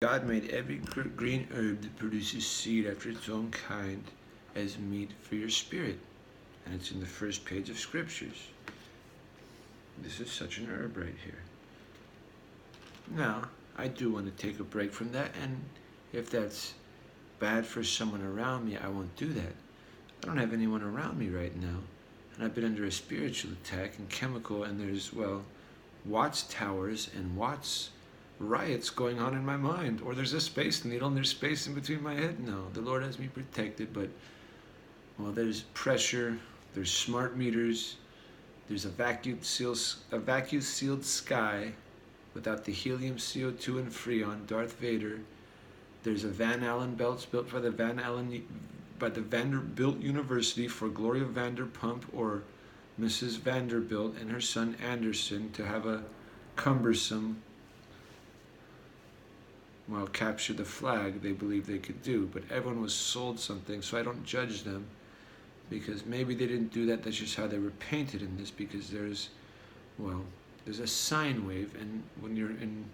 God made every green herb that produces seed after its own kind as meat for your spirit. And it's in the first page of Scriptures. This is such an herb right here. Now, I do want to take a break from that, and if that's bad for someone around me, I won't do that. I don't have anyone around me right now, and I've been under a spiritual attack and chemical, and there's, Watts towers and Watts riots going on in my mind, or there's a space needle and there's space in between my head. No, the Lord has me protected, but there's pressure, there's smart meters, there's a vacuum sealed sky without the helium, CO2, and Freon, Darth Vader. There's a Van Allen belts built by the Vanderbilt University for Gloria Vanderpump or Mrs. Vanderbilt and her son Anderson to have a cumbersome, capture the flag they believe they could do. But everyone was sold something, so I don't judge them, because maybe they didn't do that. That's just how they were painted in this, because there's a sine wave, and when you're in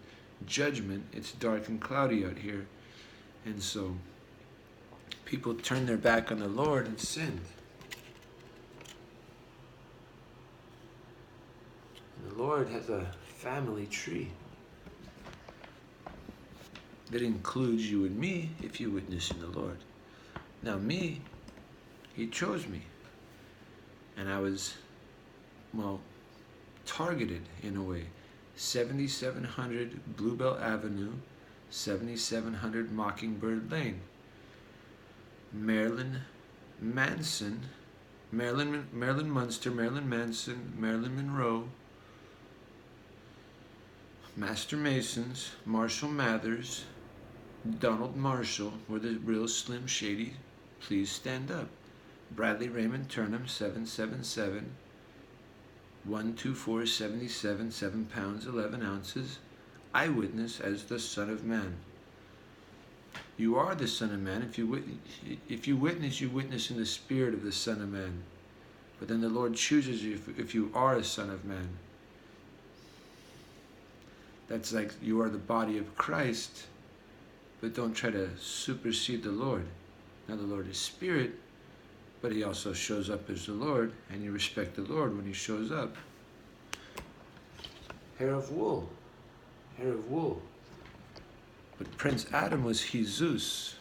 judgment, it's dark and cloudy out here. And so people turned their back on the Lord and sinned. The Lord has a family tree that includes you and me if you witness in the Lord. Now me, He chose me. And I was, targeted in a way. 7700 Bluebell Avenue, 7700 Mockingbird Lane. Marilyn Manson, Marilyn Munster, Marilyn Manson, Marilyn Monroe, Master Masons, Marshall Mathers, Donald Marshall were the real Slim Shady. Please stand up. Bradley Raymond Turnham, 777, 12477, 7 pounds, 11 ounces. Eyewitness as the Son of Man. You are the Son of Man. If you witness, you witness in the spirit of the Son of Man. But then the Lord chooses you if you are a Son of Man. That's like you are the body of Christ, but don't try to supersede the Lord. Now the Lord is spirit, but He also shows up as the Lord, and you respect the Lord when He shows up. Hair of wool. Hair of wool. But Prince Adam was Jesus.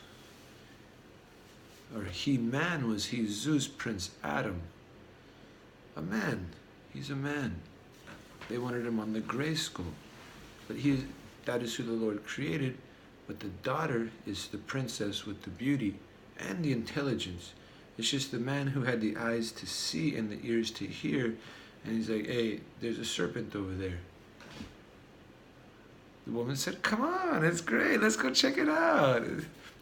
Or He-Man was Jesus, Prince Adam. A man. He's a man. They wanted him on the gray skull. But that is who the Lord created. But the daughter is the princess with the beauty and the intelligence. It's just the man who had the eyes to see and the ears to hear. And he's like, hey, there's a serpent over there. The woman said, come on, it's great. Let's go check it out.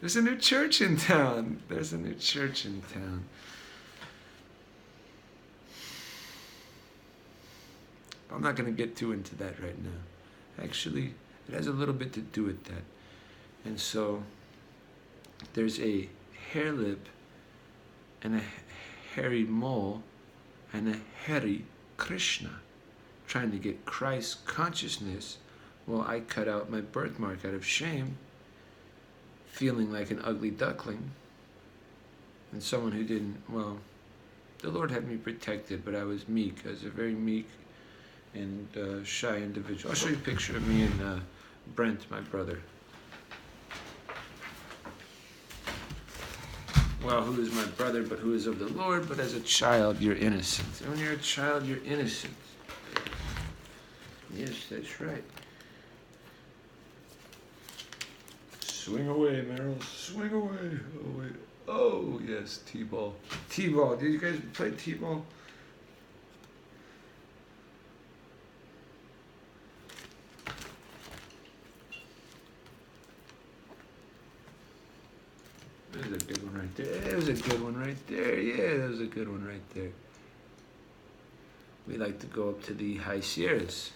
There's a new church in town. There's a new church in town. I'm not going to get too into that right now. Actually, it has a little bit to do with that. And so there's a hair lip and a hairy mole and a hairy Krishna trying to get Christ consciousness. Well, I cut out my birthmark out of shame, feeling like an ugly duckling, and someone who didn't, the Lord had me protected, but I was meek. I was a very meek and shy individual. I'll show you a picture of me and Brent, my brother. Well, who is my brother, but who is of the Lord, but as a child, you're innocent. And when you're a child, you're innocent. Yes, that's right. Swing away, Merrill. Swing away. Oh, wait. Oh, yes, T-ball. T-ball. Did you guys play T-ball? There's a good one right there. There's a good one right there. Yeah, there's a good one right there. We like to go up to the High Sierras.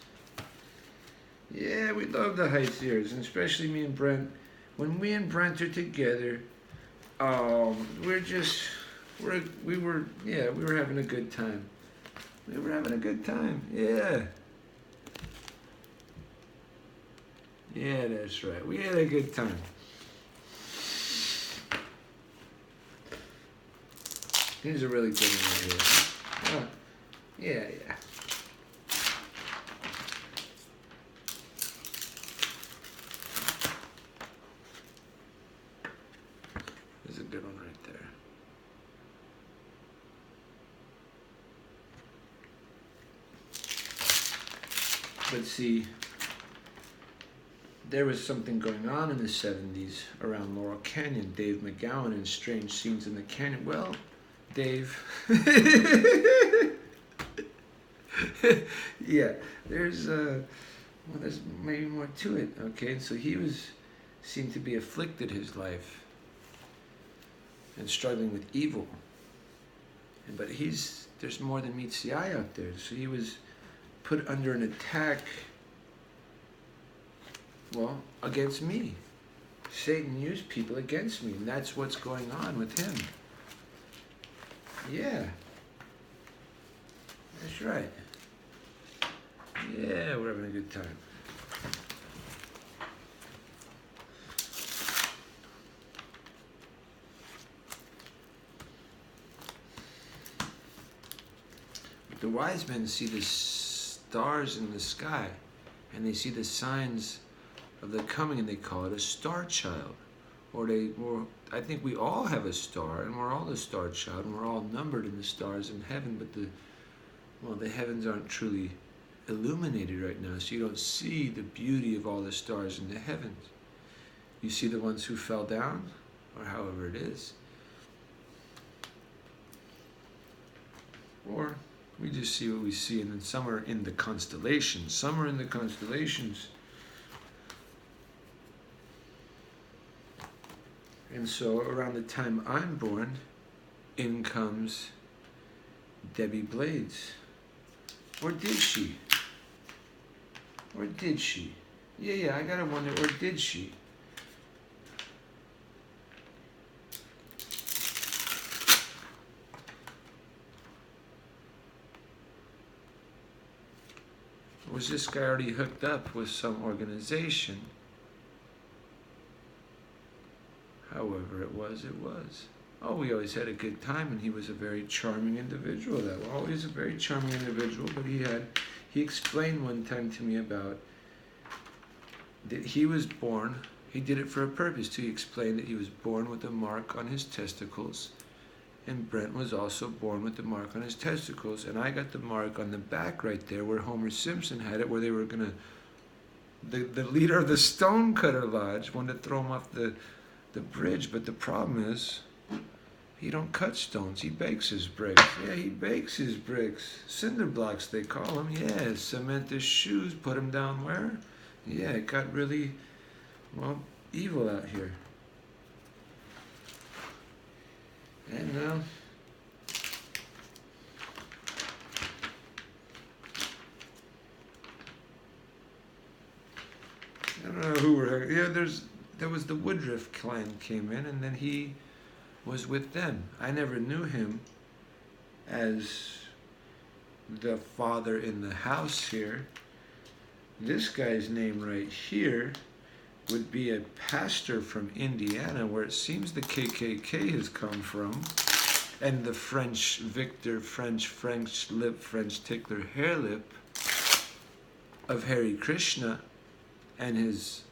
Yeah, we love the High Sierras, and especially me and Brent. When me and Brent are together, we were having a good time. We were having a good time. Yeah. Yeah, that's right. We had a good time. Here's a really good one right here. Oh, yeah. There's a good one right there. But see, there was something going on in the 70s around Laurel Canyon. Dave McGowan and Strange Scenes in the Canyon. Well, Dave. Yeah, there's maybe more to it. Okay, so he seemed to be afflicted his life and struggling with evil. But there's more than meets the eye out there. So he was put under an attack, well, against me. Satan used people against me, and that's what's going on with him. Yeah. That's right. Yeah, we're having a good time. The wise men see the stars in the sky, and they see the signs of the coming, and they call it a star child. Or I think we all have a star, and we're all the star child, and we're all numbered in the stars in heaven, but the heavens aren't truly illuminated right now, so you don't see the beauty of all the stars in the heavens. You see the ones who fell down, or however it is. Or we just see what we see, and then some are in the constellations. Some are in the constellations. And so around the time I'm born, in comes Debbie Blades. Or did she? Or did she? Yeah, I gotta wonder, or did she? Was this guy already hooked up with some organization? However it was. Oh, we always had a good time, and he was a very charming individual. Always a very charming individual, but he explained one time to me about that he was born, he did it for a purpose too. He explained that he was born with a mark on his testicles, and Brent was also born with the mark on his testicles, and I got the mark on the back right there where Homer Simpson had it, where they were gonna, the leader of the Stonecutter Lodge wanted to throw him off the bridge, but the problem is, he don't cut stones, he bakes his bricks. Yeah, he bakes his bricks. Cinder blocks, they call them. Yeah, cement his shoes, put them down where? Yeah, it got really, evil out here. And now, I don't know who we're, there was the Woodruff clan came in, and then he was with them. I never knew him as the father in the house here. This guy's name right here would be a pastor from Indiana, where it seems the KKK has come from, and the French Victor, French lip, French tickler, hair lip of Hare Krishna, and his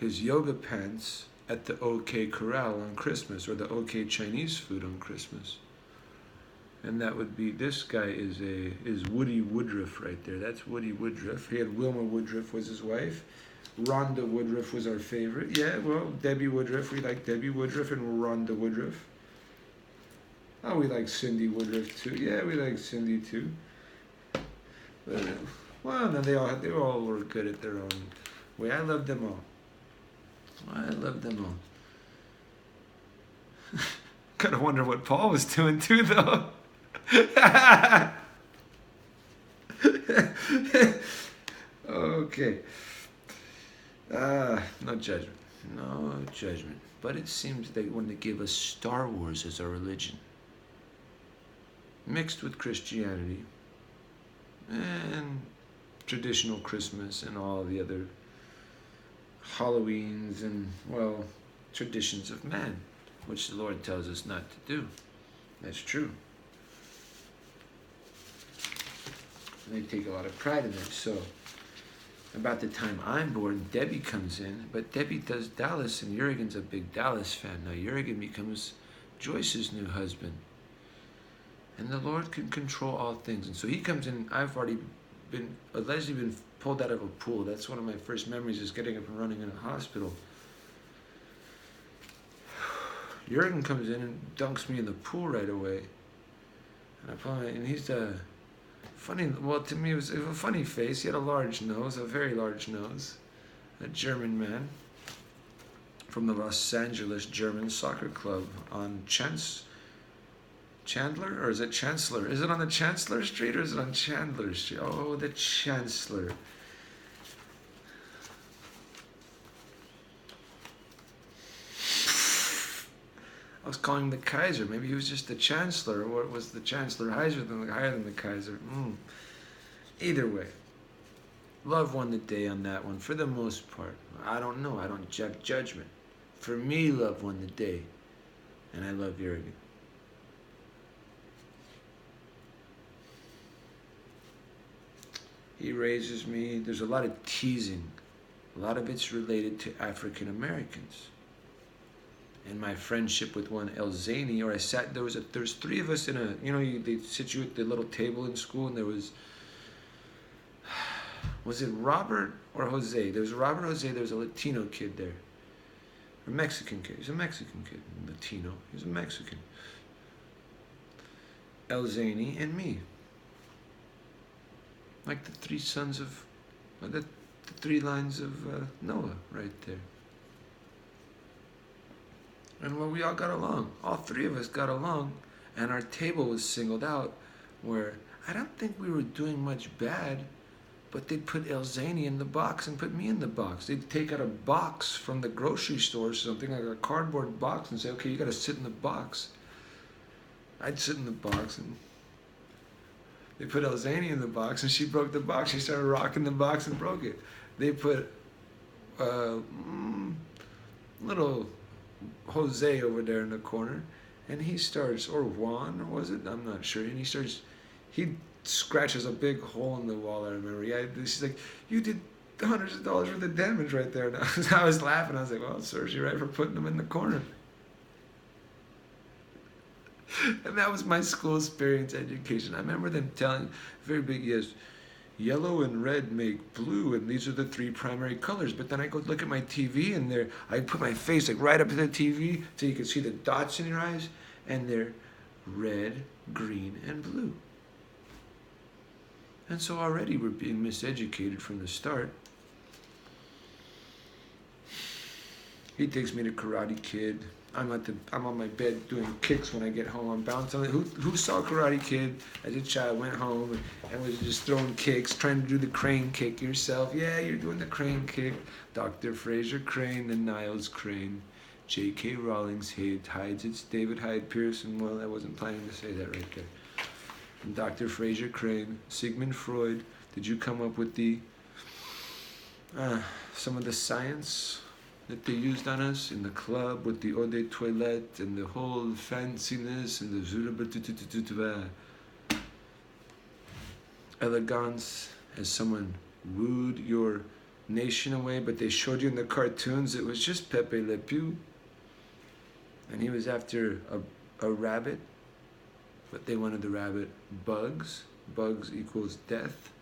yoga pants at the OK Corral on Christmas, or the OK Chinese food on Christmas. And that would be, this guy is Woody Woodruff right there. That's Woody Woodruff. He had Wilma Woodruff was his wife. Rhonda Woodruff was our favorite. Yeah, Debbie Woodruff. We like Debbie Woodruff and Rhonda Woodruff. Oh, we like Cindy Woodruff too. Yeah, we like Cindy too. But, no, they all were good at their own way. I loved them all. Gotta wonder what Paul was doing too, though. Okay. No judgment. But it seems they want to give us Star Wars as our religion, mixed with Christianity, and traditional Christmas and all the other Halloweens and, well, traditions of man, which the Lord tells us not to do. That's true. And they take a lot of pride in that. So, about the time I'm born, Debbie comes in, but Debbie does Dallas, and Jurgen's a big Dallas fan. Now, Jurgen becomes Joyce's new husband. And the Lord can control all things. And so he comes in. I've already allegedly been pulled out of a pool. That's one of my first memories, is getting up and running in a hospital. Jurgen comes in and dunks me in the pool right away. And he's funny. Well, to me, it was a funny face. He had a large nose, a very large nose. A German man from the Los Angeles German Soccer Club on Chandler, or is it Chancellor? Is it on the Chancellor Street, or is it on Chandler Street? Oh, the Chancellor. I was calling him the Kaiser. Maybe he was just the Chancellor, or was the Chancellor higher than the Kaiser? Either way, love won the day on that one for the most part. I don't know. I don't judgment. For me, love won the day, and I love Jurgen. He raises me. There's a lot of teasing. A lot of it's related to African Americans. And my friendship with one El Zany, or there's three of us in a, they sit you at the little table in school, and there was it Robert or Jose? There was Robert, Jose, there was a Latino kid there. A Mexican kid. He's a Mexican kid. Latino. He's a Mexican. El Zany and me. Like the three sons of, the three lines of Noah right there. And well, we all got along. All three of us got along. And our table was singled out, where I don't think we were doing much bad, but they'd put El Zany in the box and put me in the box. They'd take out a box from the grocery store or something, like a cardboard box, and say, okay, you got to sit in the box. I'd sit in the box, and they put El Zany in the box, and she broke the box. She started rocking the box and broke it. They put little Jose over there in the corner, and he starts, or Juan, or was it? I'm not sure. And he scratches a big hole in the wall, I remember. Yeah, she's like, you did hundreds of dollars worth of damage right there. And I was laughing. I was like, well, serves you right for putting them in the corner. And that was my school experience education. I remember them telling, very big, yes, yellow and red make blue, and these are the three primary colors. But then I go look at my TV, and I put my face like right up to the TV so you can see the dots in your eyes, and they're red, green, and blue. And so already we're being miseducated from the start. He takes me to Karate Kid. I'm on my bed doing kicks when I get home. I'm bouncing. Who saw Karate Kid as a child? Went home and was just throwing kicks, trying to do the crane kick yourself. Yeah, you're doing the crane kick. Dr. Fraser Crane, the Niles Crane. J.K. Rowling's hides. It's David Hyde Pearson. Well, I wasn't planning to say that right there. And Dr. Fraser Crane, Sigmund Freud. Did you come up with some of the science that they used on us in the club with the eau de toilette and the whole fanciness and the elegance, as someone wooed your nation away, but they showed you in the cartoons it was just Pepe Le Pew, and he was after a rabbit, but they wanted the rabbit Bugs. Bugs equals death.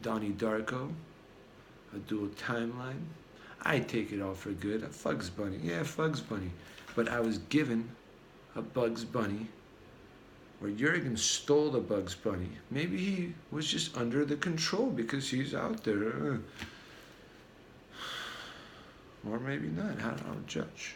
Donnie Darko, a dual timeline. I take it all for good. A Fugs Bunny. Yeah, Fugs Bunny. But I was given a Bugs Bunny where Jurgen stole the Bugs Bunny. Maybe he was just under the control because he's out there. Or maybe not. I don't judge.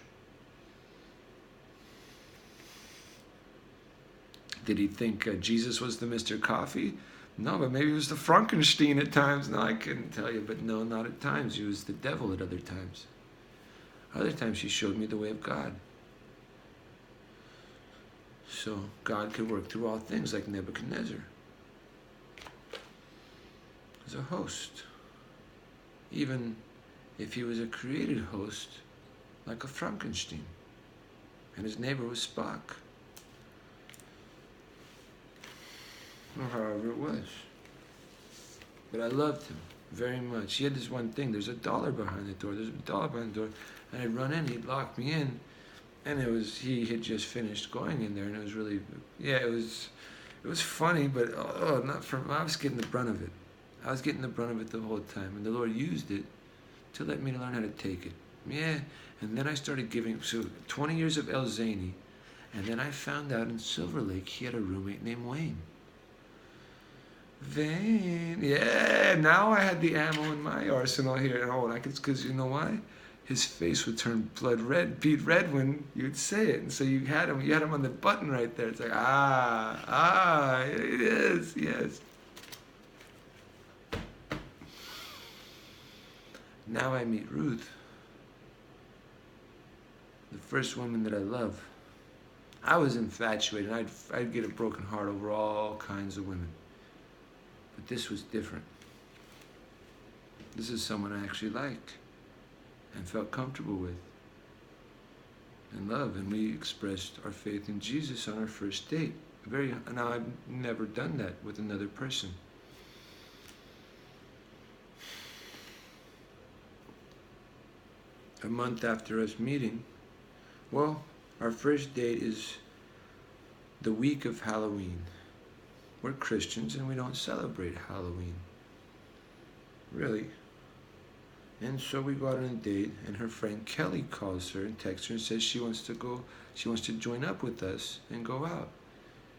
Did he think Jesus was the Mr. Coffee? No, but maybe he was the Frankenstein at times. No, I couldn't tell you, but no, not at times. He was the devil at other times. Other times he showed me the way of God. So God could work through all things like Nebuchadnezzar. as a host. Even if he was a created host, like a Frankenstein, and his neighbor was Spock, or however it was. But I loved him very much. He had this one thing, there's a dollar behind the door, and I'd run in, he'd lock me in, and he had just finished going in there, and it was really, it was funny, but I was getting the brunt of it. I was getting the brunt of it the whole time, and the Lord used it to let me learn how to take it. Yeah, and then I started giving, so 20 years of El Zany, and then I found out in Silver Lake he had a roommate named Wayne. Yeah, now I had the ammo in my arsenal here. And I could, because you know why? His face would turn blood red, beet red when you'd say it. And so you had him on the button right there. It's like, yes. Now I meet Ruth, the first woman that I love. I was infatuated. I'd get a broken heart over all kinds of women. But this was different. This is someone I actually liked and felt comfortable with and loved. And we expressed our faith in Jesus on our first date. Now I've never done that with another person. A month after us meeting, our first date is the week of Halloween. We're Christians and we don't celebrate Halloween. Really. And so we go out on a date, and her friend Kelly calls her and texts her and says she wants to join up with us and go out.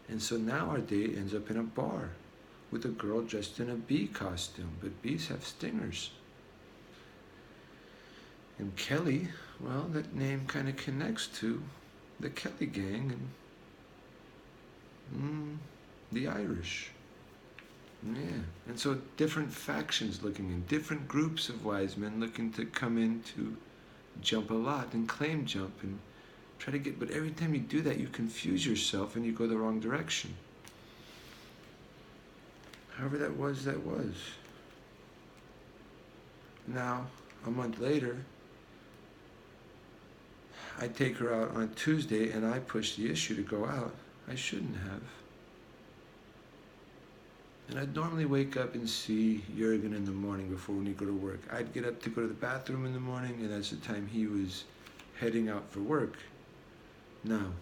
And so now our date ends up in a bar with a girl dressed in a bee costume, but bees have stingers. And Kelly, that name kind of connects to the Kelly gang and the Irish. Yeah. And so different factions looking in, different groups of wise men looking to come in to jump a lot and claim jump and try to get, but every time you do that, you confuse yourself and you go the wrong direction. However that was. Now, a month later, I take her out on a Tuesday and I push the issue to go out. I shouldn't have. And I'd normally wake up and see Jurgen in the morning before when he'd go to work. I'd get up to go to the bathroom in the morning, and that's the time he was heading out for work. Now,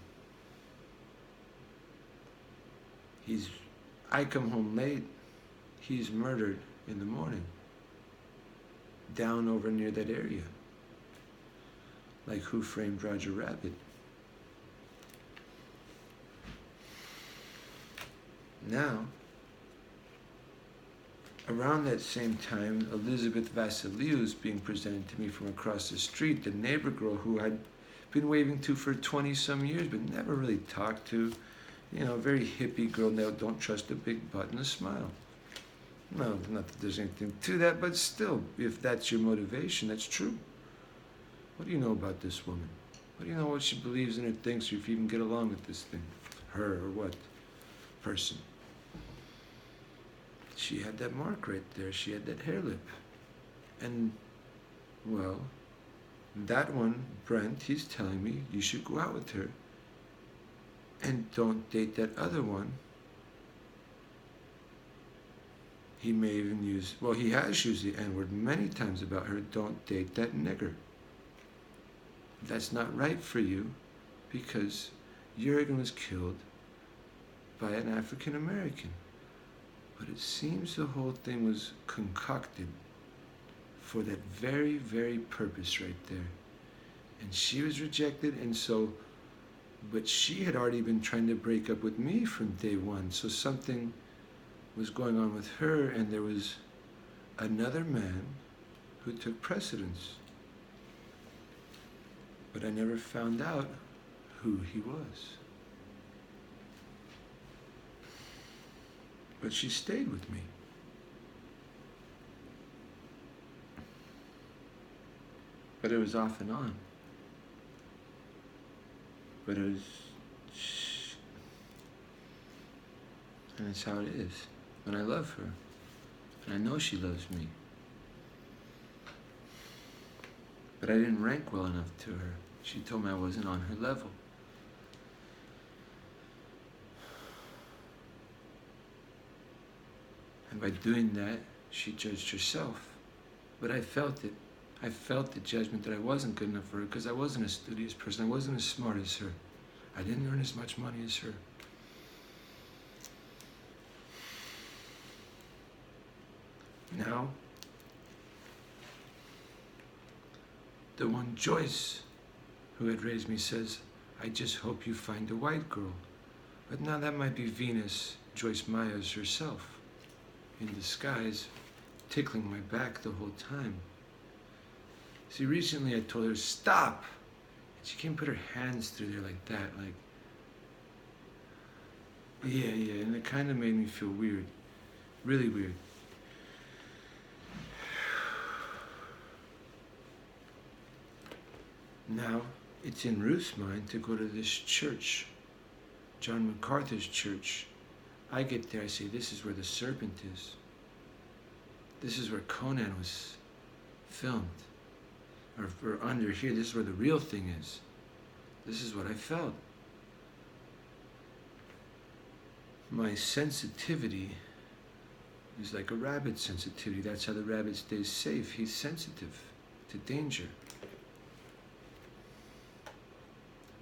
I come home late, he's murdered in the morning, down over near that area, like Who Framed Roger Rabbit. Now, around that same time, Elizabeth Vasiliou is being presented to me from across the street, the neighbor girl who I'd been waving to for 20-some years, but never really talked to. Very hippie girl, now don't trust a big butt and a smile. No, not that there's anything to that, but still, if that's your motivation, that's true. What do you know about this woman? What do you know what she believes in or thinks, or if you even get along with this thing? Her or what? Person. She had that mark right there. She had that hair lip. And, that one, Brent, he's telling me you should go out with her. And don't date that other one. He may even he has used the N-word many times about her. Don't date that nigger. That's not right for you because Jurgen was killed by an African American. But it seems the whole thing was concocted for that very, very purpose right there. And she was rejected, but she had already been trying to break up with me from day one. So something was going on with her, and there was another man who took precedence. But I never found out who he was. But she stayed with me. But it was off and on. But it was, and it's how it is. And I love her. And I know she loves me. But I didn't rank well enough to her. She told me I wasn't on her level. And by doing that, she judged herself. But I felt it. I felt the judgment that I wasn't good enough for her because I wasn't a studious person. I wasn't as smart as her. I didn't earn as much money as her. Now, the one Joyce, who had raised me, says, I just hope you find a white girl. But now that might be Venus, Joyce Myers herself, in disguise, tickling my back the whole time. See, recently I told her, stop! And she came put her hands through there like that, like, yeah, and it kind of made me feel weird. Really weird. Now, it's in Ruth's mind to go to this church, John MacArthur's church. I get there, I say, this is where the serpent is. This is where Conan was filmed. Or under here, this is where the real thing is. This is what I felt. My sensitivity is like a rabbit's sensitivity. That's how the rabbit stays safe. He's sensitive to danger.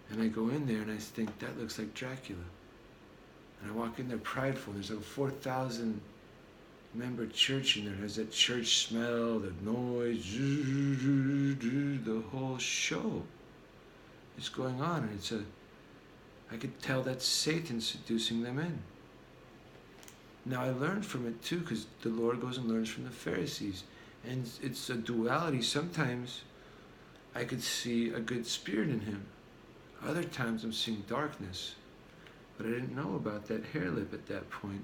And I go in there and I think, that looks like Dracula. And I walk in there prideful. There's like a 4,000 member church in there. It has that church smell, the noise, the whole show is going on. And I could tell that's Satan seducing them in. Now I learned from it too, because the Lord goes and learns from the Pharisees. And it's a duality. Sometimes I could see a good spirit in him. Other times I'm seeing darkness. But I didn't know about that hair lip at that point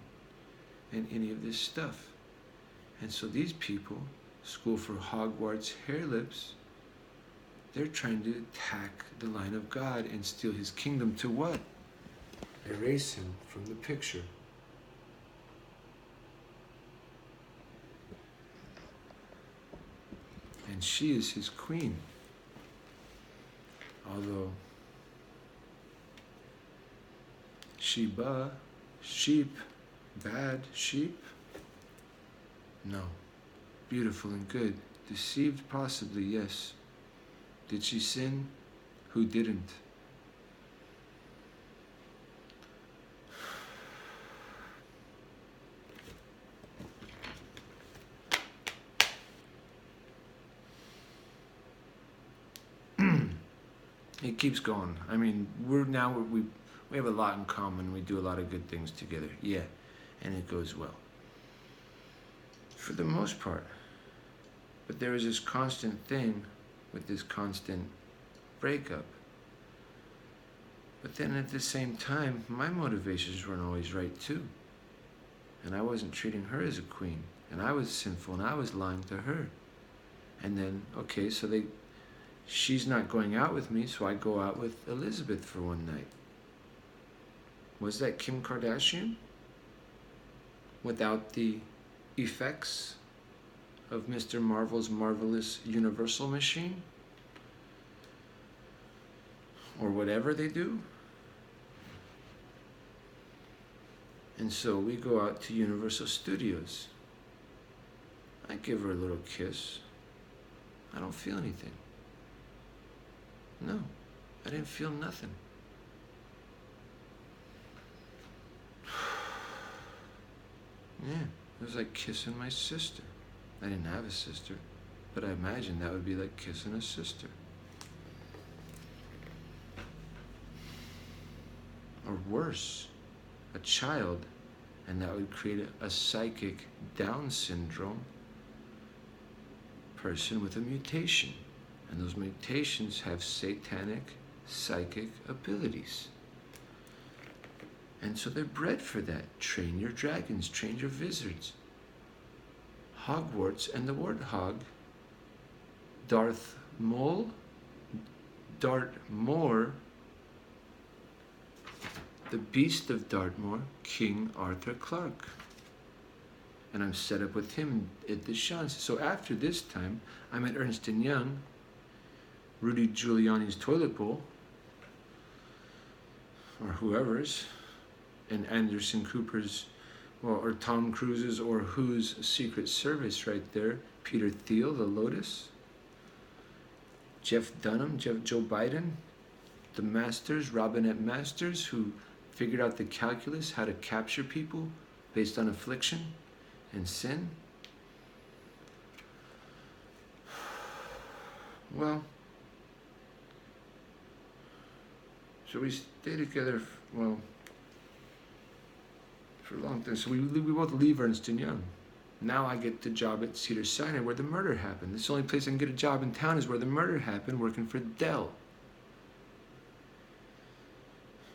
and any of this stuff. And so these people, School for Hogwarts hair lips, they're trying to attack the line of God and steal his kingdom to what? Erase him from the picture. And she is his queen. Although Sheba, sheep, bad sheep? No. Beautiful and good. Deceived possibly, yes. Did she sin? Who didn't? It keeps going. I mean, we have a lot in common. We do a lot of good things together. Yeah, and it goes well. For the most part. But there was this constant thing with this constant breakup. But then at the same time, my motivations weren't always right too. And I wasn't treating her as a queen. And I was sinful and I was lying to her. And then, okay, so she's not going out with me, so I go out with Elizabeth for one night. Was that Kim Kardashian? Without the effects of Mr. Marvel's marvelous universal machine? Or whatever they do? And so we go out to Universal Studios. I give her a little kiss. I don't feel anything. No, I didn't feel nothing. Yeah, it was like kissing my sister. I didn't have a sister, but I imagine that would be like kissing a sister. Or worse, a child, and that would create a psychic Down syndrome person with a mutation. And those mutations have satanic psychic abilities. And so they're bred for that. Train your dragons, train your wizards. Hogwarts and the warthog, Dartmoor, the Beast of Dartmoor, King Arthur Clarke. and I'm set up with him at the Schanze. So after this time, I'm at Ernst & Young, Rudy Giuliani's toilet bowl, or whoever's, and Anderson Cooper's, well, or Tom Cruise's, or whose Secret Service right there, Peter Thiel, the Lotus, Jeff Dunham, Joe Biden, the Masters, Robinette Masters, who figured out the calculus, how to capture people based on affliction and sin. Well, so we stay together, well, for a long time. So we both leave Ernst & Young. Now I get the job at Cedars-Sinai where the murder happened. This is the only place I can get a job in town is where the murder happened, working for Dell.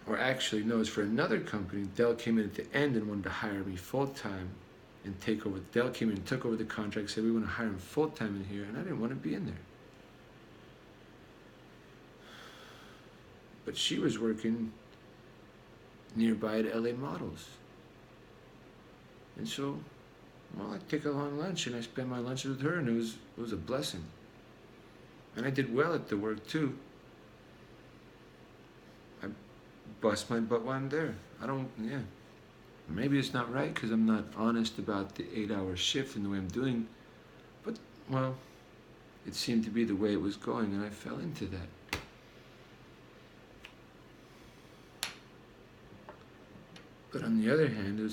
Or actually, no, it's for another company. Dell came in at the end and wanted to hire me full-time and take over. Dell came in and took over the contract, said we want to hire him full-time in here, and I didn't want to be in there. But she was working nearby at LA Models. And so, well, I'd take a long lunch, and I spent my lunches with her, and it was a blessing. And I did well at the work, too. I bust my butt while I'm there. Maybe it's not right because I'm not honest about the 8-hour shift and the way I'm doing, but, well, it seemed to be the way it was going, and I fell into that. But on the other hand, it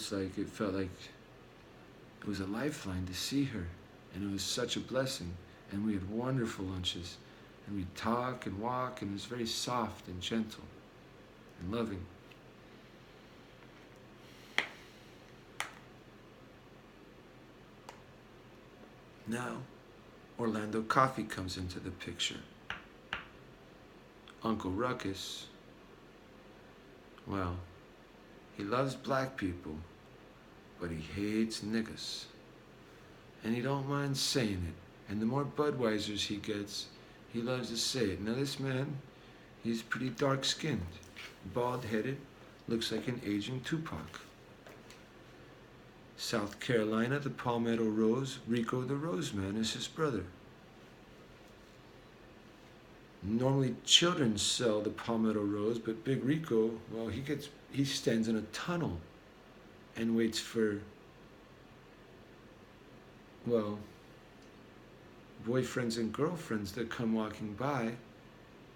felt like it was a lifeline to see her, and it was such a blessing. And we had wonderful lunches, and we'd talk and walk, and it was very soft and gentle and loving. Now, Orlando Coffee comes into the picture. Uncle Ruckus, well, he loves black people, but he hates niggas. And he don't mind saying it. And the more Budweisers he gets, he loves to say it. Now this man, he's pretty dark-skinned, bald-headed, looks like an aging Tupac. South Carolina, the Palmetto Rose, Rico the Rose Man is his brother. Normally children sell the Palmetto Rose, but Big Rico, well, he stands in a tunnel and waits for, well, boyfriends and girlfriends that come walking by,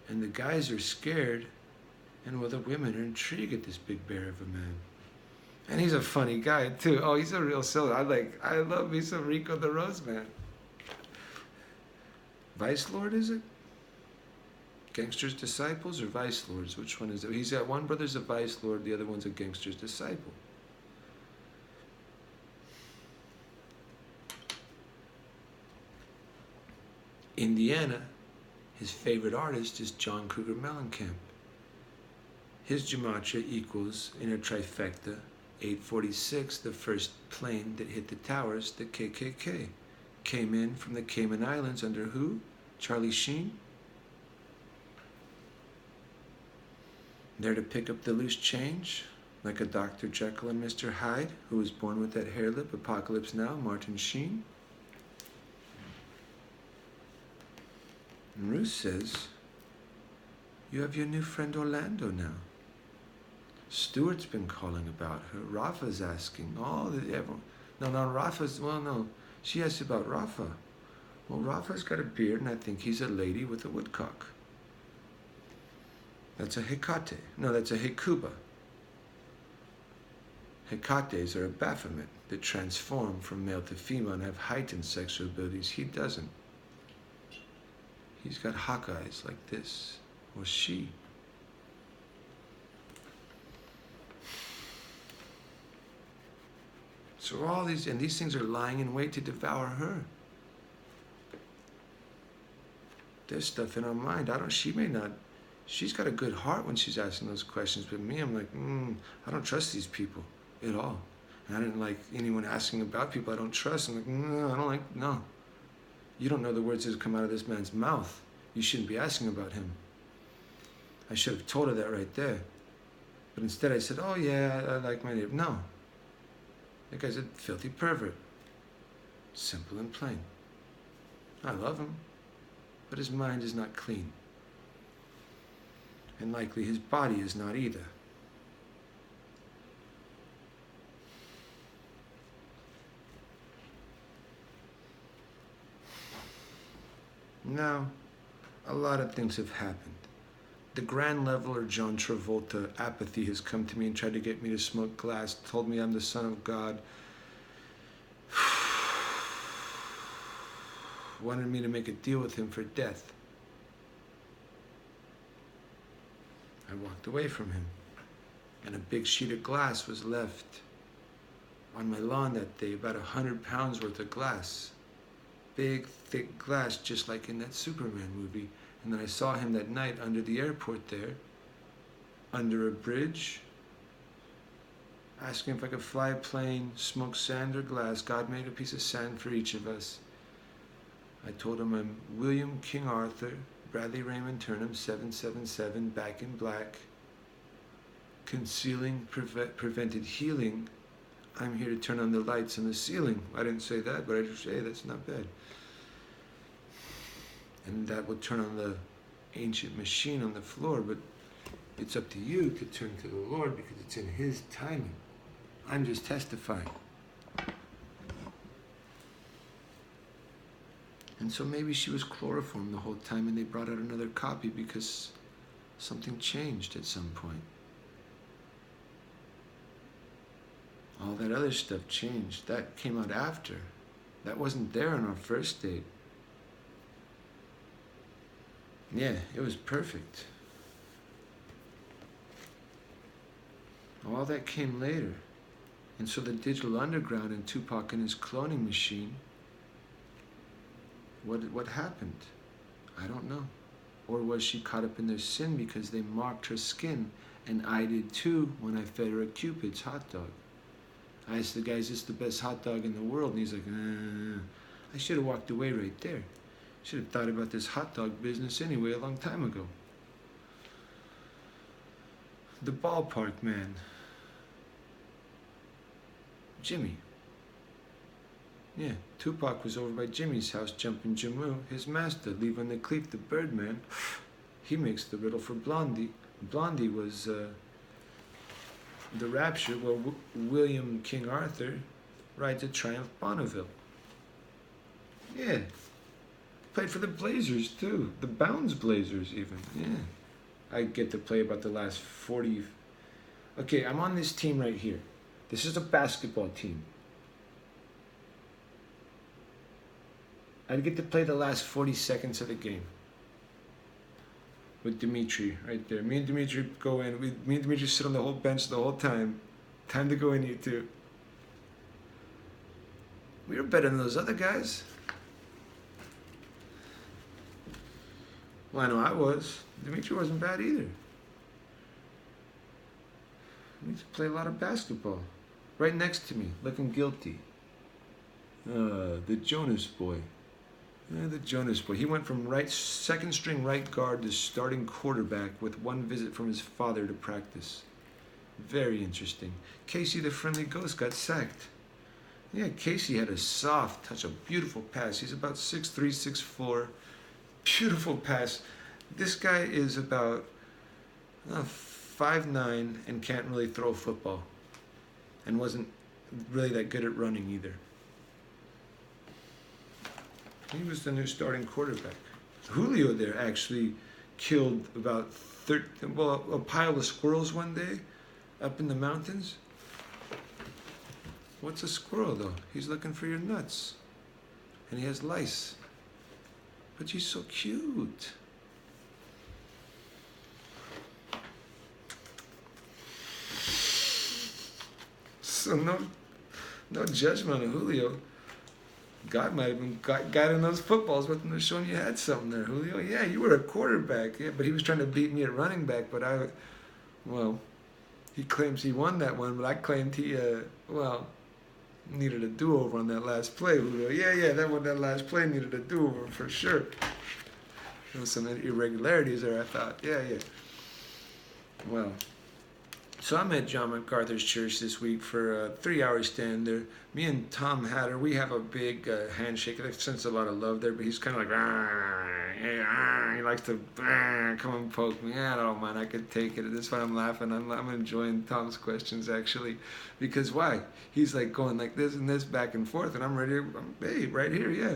and the guys are scared, and well, the women are intrigued at this big bear of a man. And he's a funny guy too. Oh, he's a real silly. I love me some Rico the Rose Man. Vice Lord, is it? Gangster's Disciples or Vice Lords? Which one is it? He's got one brother's a Vice Lord, the other one's a Gangster's Disciple. Indiana, his favorite artist is John Cougar Mellencamp. His gematria equals, in a trifecta, 846, the first plane that hit the towers, the KKK. Came in from the Cayman Islands under who? Charlie Sheen? There to pick up the loose change, like a Dr. Jekyll and Mr. Hyde, who was born with that hair lip, Apocalypse Now, Martin Sheen. And Ruth says, you have your new friend Orlando now. Stuart's been calling about her. Rafa's asking. Rafa's, well, no. She asked about Rafa. Well, Rafa's got a beard, and I think he's a lady with a woodcock. That's a Hecate. No, that's a Hecuba. Hecates are a Baphomet that transform from male to female and have heightened sexual abilities. He doesn't. He's got hawk eyes like this. Or she. So all these things are lying in wait to devour her. There's stuff in her mind. She's got a good heart when she's asking those questions, but me, I'm like, I don't trust these people at all. And I didn't like anyone asking about people I don't trust. I'm like, no. You don't know the words that come out of this man's mouth. You shouldn't be asking about him. I should have told her that right there. But instead I said, oh yeah, I like my neighbor. No. That guy's a filthy pervert. Simple and plain. I love him, but his mind is not clean. And likely his body is not either. Now, a lot of things have happened. The Grand Leveler John Travolta, apathy, has come to me and tried to get me to smoke glass, told me I'm the son of God, wanted me to make a deal with him for death. I walked away from him, and a big sheet of glass was left on my lawn that day, about 100 pounds worth of glass. Big, thick glass, just like in that Superman movie. And then I saw him that night under the airport there, under a bridge, asking if I could fly a plane, smoke sand or glass. God made a piece of sand for each of us. I told him I'm William King Arthur, Bradley Raymond Turnham, 777, back in black. Concealing prevented healing. I'm here to turn on the lights on the ceiling. I didn't say that, but I just say, hey, that's not bad. And that would turn on the ancient machine on the floor, but it's up to you to turn to the Lord because it's in His timing. I'm just testifying. And so maybe she was chloroformed the whole time and they brought out another copy because something changed at some point. All that other stuff changed. That came out after. That wasn't there on our first date. Yeah, it was perfect. All that came later. And so the Digital Underground and Tupac and his cloning machine, what happened? I don't know. Or was she caught up in their sin because they marked her skin, and I did too when I fed her a Cupid's hot dog. I asked the guy, is this the best hot dog in the world? And he's like, I should have walked away right there. Should have thought about this hot dog business anyway a long time ago. The ballpark man. Jimmy. Yeah, Tupac was over by Jimmy's house jumping Jamu, his master, Lee Van Cleef, the Birdman. He makes the riddle for Blondie. Blondie was the Rapture, where William King Arthur rides a Triumph Bonneville. Yeah. Played for the Blazers, too. The Bounds Blazers, even. Yeah. I get to play about the last 40... Okay, I'm on this team right here. This is a basketball team. I'd get to play the last 40 seconds of the game. With Dimitri, right there. Me and Dimitri go in. Me and Dimitri sit on the whole bench the whole time. Time to go in, you two. We were better than those other guys. Well, I know I was. Dimitri wasn't bad either. We used to play a lot of basketball. Right next to me, looking guilty. The Jonas Boy. Yeah, the Jonas Boy. He went from second string right guard to starting quarterback with one visit from his father to practice. Very interesting. Casey the Friendly Ghost got sacked. Yeah, Casey had a soft touch, a beautiful pass. He's about 6'3", 6'4". Beautiful pass. This guy is about 5'9" and can't really throw a football. And wasn't really that good at running either. He was the new starting quarterback. Julio there actually killed about a pile of squirrels one day up in the mountains. What's a squirrel though? He's looking for your nuts. And he has lice. But he's so cute. So no judgment on Julio. God might have been guiding those footballs with him to show you had something there, Julio. Yeah, you were a quarterback, yeah, but he was trying to beat me at running back, but he claims he won that one, but I claimed he, needed a do-over on that last play, Julio. Yeah, that last play needed a do-over for sure. There was some irregularities there, I thought. Yeah. Well, So I'm at John MacArthur's church this week for a 3-hour stand there. Me and Tom Hatter, we have a big handshake. I sense a lot of love there, but he's kind of like, he likes to come and poke me. I don't mind, I could take it. That's why I'm laughing. I'm enjoying Tom's questions, actually. Because why? He's like going like this and this back and forth, and I'm ready. Hey, right here, yeah.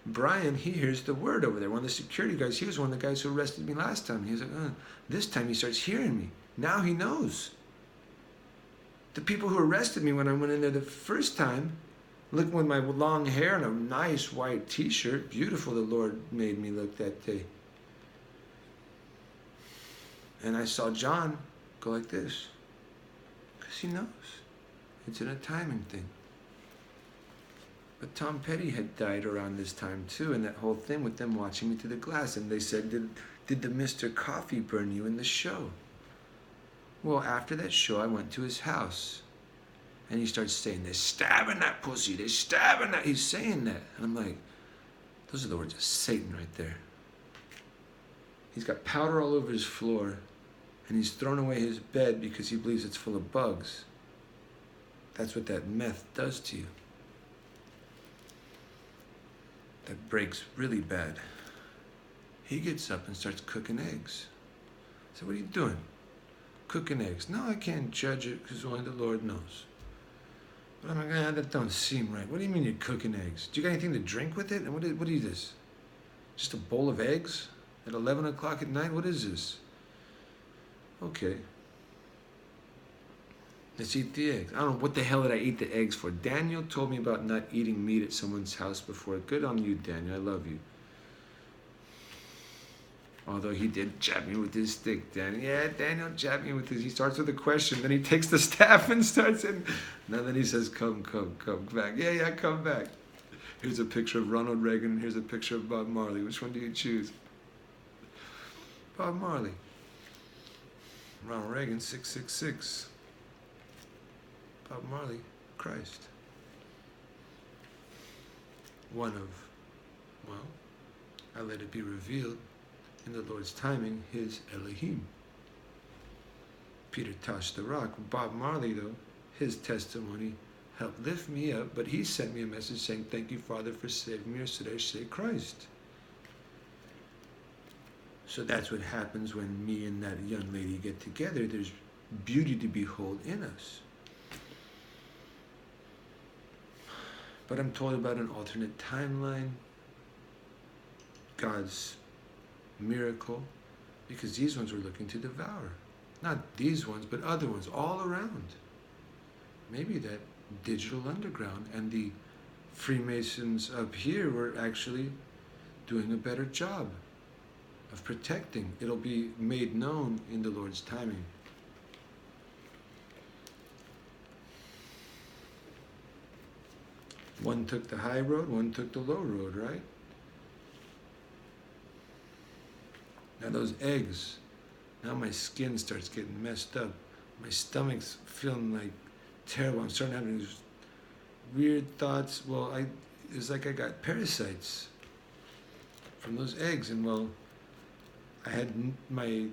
Brian, he hears the word over there. One of the security guys, he was one of the guys who arrested me last time. He was like, this time he starts hearing me. Now he knows. The people who arrested me when I went in there the first time, looking with my long hair and a nice white t-shirt, beautiful the Lord made me look that day. And I saw John go like this, because he knows. It's in a timing thing. But Tom Petty had died around this time too, and that whole thing with them watching me through the glass, and they said, did the Mr. Coffee burn you in the show? Well, after that show, I went to his house, and he starts saying, they're stabbing that pussy, they're stabbing that. He's saying that. And I'm like, those are the words of Satan right there. He's got powder all over his floor, and he's thrown away his bed because he believes it's full of bugs. That's what that meth does to you. That breaks really bad. He gets up and starts cooking eggs. I said, what are you doing? Cooking eggs. No, I can't judge it because only the Lord knows. But I'm like, that don't seem right. What do you mean you're cooking eggs? Do you got anything to drink with it? And what is this? Just a bowl of eggs at 11 o'clock at night? What is this? Okay. Let's eat the eggs. I don't know what the hell did I eat the eggs for. Daniel told me about not eating meat at someone's house before. Good on you, Daniel. I love you. Although he did jab me with his stick, Daniel. Yeah, Daniel jabbed me with his. He starts with a question, then he takes the staff and starts in. And then he says, come back. Yeah, come back. Here's a picture of Ronald Reagan. Here's a picture of Bob Marley. Which one do you choose? Bob Marley. Ronald Reagan, 666. Bob Marley, Christ. One of, well, I let it be revealed in the Lord's timing, his Elohim. Peter touched the rock. Bob Marley, though, his testimony helped lift me up, but he sent me a message saying, thank you, Father, for saving me, or should I say Christ? So that's what happens when me and that young lady get together. There's beauty to behold in us. But I'm told about an alternate timeline, God's miracle, because these ones were looking to devour. Not these ones, but other ones all around. Maybe that digital underground and the Freemasons up here were actually doing a better job of protecting. It'll be made known in the Lord's timing. One took the high road, one took the low road, right? Now those eggs, now my skin starts getting messed up. My stomach's feeling like terrible. I'm starting having these weird thoughts. Well, it's like I got parasites from those eggs. And well, I had my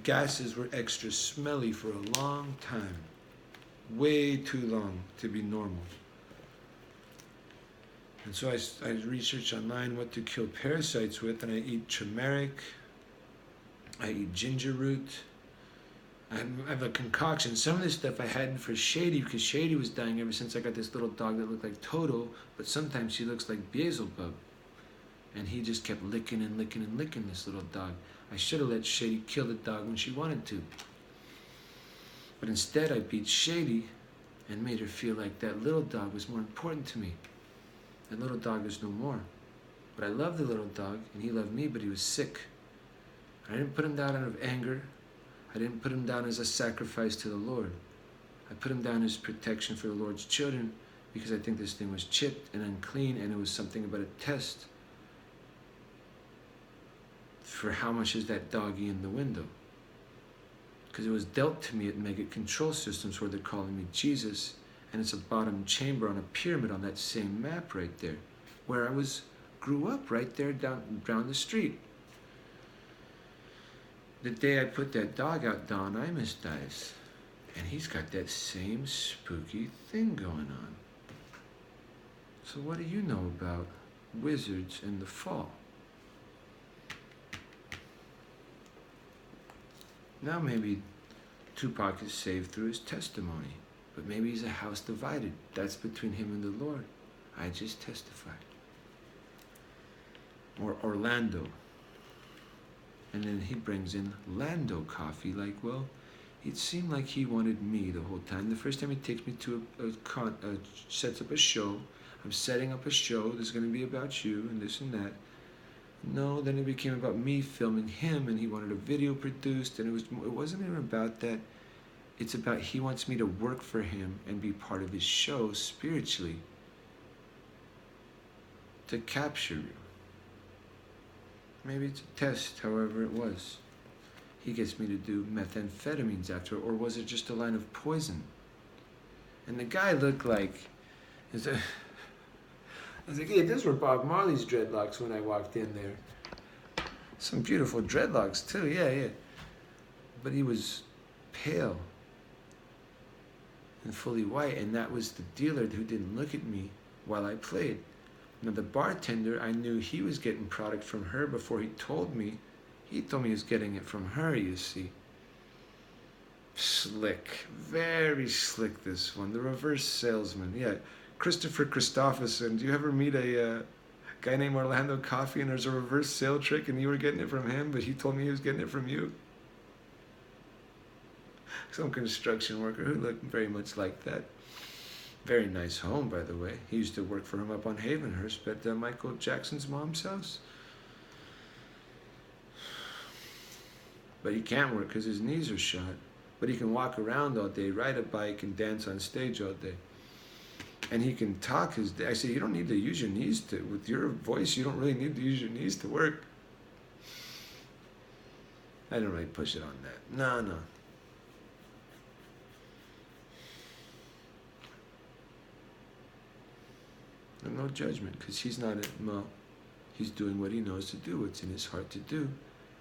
gases were extra smelly for a long time. Way too long to be normal. And so I researched online what to kill parasites with, and I eat turmeric, I eat ginger root, I have a concoction. Some of this stuff I had for Shady, because Shady was dying ever since I got this little dog that looked like Toto, but sometimes she looks like Beelzebub. And he just kept licking and licking and licking this little dog. I should have let Shady kill the dog when she wanted to. But instead I beat Shady and made her feel like that little dog was more important to me. That little dog is no more. But I loved the little dog, and he loved me, but he was sick. I didn't put him down out of anger. I didn't put him down as a sacrifice to the Lord. I put him down as protection for the Lord's children, because I think this thing was chipped and unclean, and it was something about a test for how much is that doggy in the window. Because it was dealt to me at Mega Control Systems, where they're calling me Jesus, and it's a bottom chamber on a pyramid on that same map right there, where I grew up right there down the street. The day I put that dog out, Don Imus dies. And he's got that same spooky thing going on. So what do you know about wizards in the fall? Now maybe Tupac is saved through his testimony, but maybe he's a house divided. That's between him and the Lord. I just testified. Or Orlando. And then he brings in Lando Coffee, like, well, it seemed like he wanted me the whole time. The first time he takes me to sets up a show. I'm setting up a show. This is going to be about you and this and that. No, then it became about me filming him, and he wanted a video produced, and it wasn't even about that. It's about he wants me to work for him and be part of his show spiritually to capture you. Maybe it's a test, however it was. He gets me to do methamphetamines after, or was it just a line of poison? And the guy looked like, I was like, hey, those were Bob Marley's dreadlocks when I walked in there. Some beautiful dreadlocks too, yeah. But he was pale and fully white, and that was the dealer who didn't look at me while I played. Now the bartender, I knew he was getting product from her before he told me. He told me he was getting it from her, you see. Slick, very slick this one, the reverse salesman, yeah. Christopher Christopherson, do you ever meet a guy named Orlando Coffee and there's a reverse sale trick and you were getting it from him, but he told me he was getting it from you? Some construction worker who looked very much like that. Very nice home, by the way. He used to work for him up on Havenhurst, at Michael Jackson's mom's house. But he can't work because his knees are shot. But he can walk around all day, ride a bike, and dance on stage all day. And he can talk his day. I say, you don't need to use your knees to, with your voice, you don't really need to use your knees to work. I don't really push it on that. No. And no judgment, because he's not, he's doing what he knows to do, what's in his heart to do.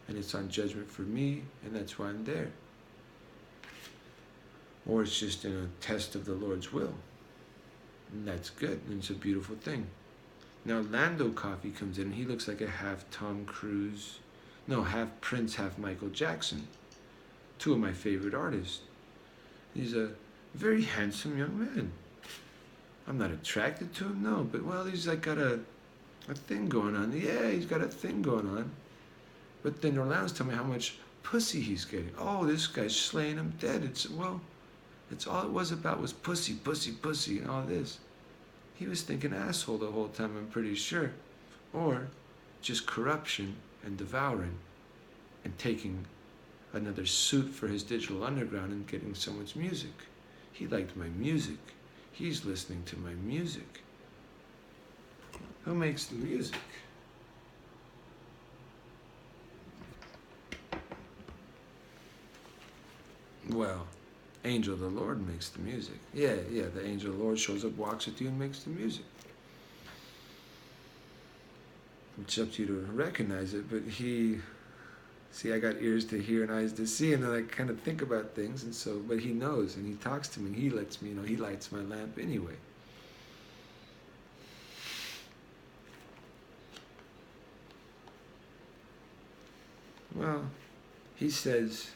And it's on judgment for me, and that's why I'm there. Or it's just in a test of the Lord's will. And that's good, and it's a beautiful thing. Now Lando Coffee comes in, and he looks like a half Tom Cruise, no, half Prince, half Michael Jackson. Two of my favorite artists. He's a very handsome young man. I'm not attracted to him, no, but well, he's like got a thing going on. Yeah, he's got a thing going on. But then Orlando's telling me how much pussy he's getting. Oh, this guy's slaying him dead. It's all it was about was pussy, and all this. He was thinking asshole the whole time, I'm pretty sure. Or just corruption and devouring and taking another suit for his digital underground and getting so much music. He liked my music. He's listening to my music. Who makes the music? Well, angel of the Lord makes the music. Yeah, the angel of the Lord shows up, walks with you, and makes the music. It's up to you to recognize it, but see, I got ears to hear and eyes to see, and then I kind of think about things, and so, but he knows, and he talks to me, and he lets me know, he lights my lamp anyway. Well, he says,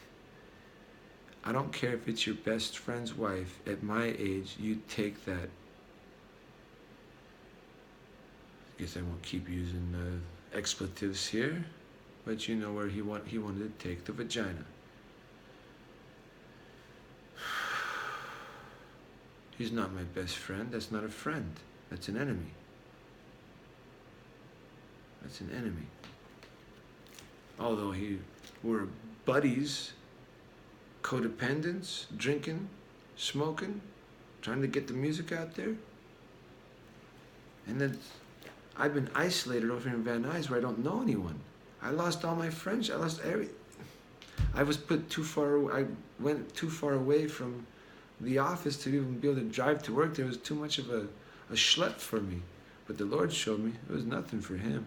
I don't care if it's your best friend's wife, at my age, you take that. I guess I won't keep using expletives here, but you know where he wanted to take the vagina. He's not my best friend. That's not a friend. That's an enemy. That's an enemy. Although we're buddies, codependents, drinking, smoking, trying to get the music out there. And then I've been isolated over here in Van Nuys where I don't know anyone. I lost all my friends. I lost everything. I was put too far. I went too far away from the office to even be able to drive to work. There was too much of a schlep for me. But the Lord showed me it was nothing for him.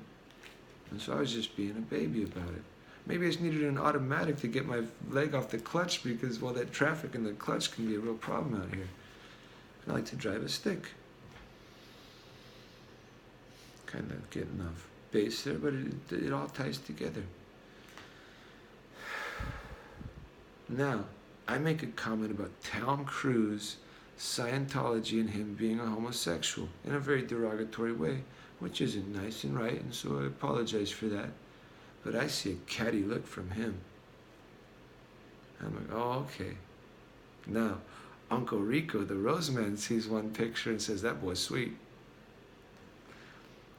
And so I was just being a baby about it. Maybe I just needed an automatic to get my leg off the clutch because, well, that traffic in the clutch can be a real problem out here. I like to drive a stick. Kind of getting off base there, but it all ties together. Now, I make a comment about Tom Cruise, Scientology, and him being a homosexual in a very derogatory way, which isn't nice and right, and so I apologize for that. But I see a catty look from him. I'm like, oh, okay. Now, Uncle Rico, the Roseman, sees one picture and says, that boy's sweet.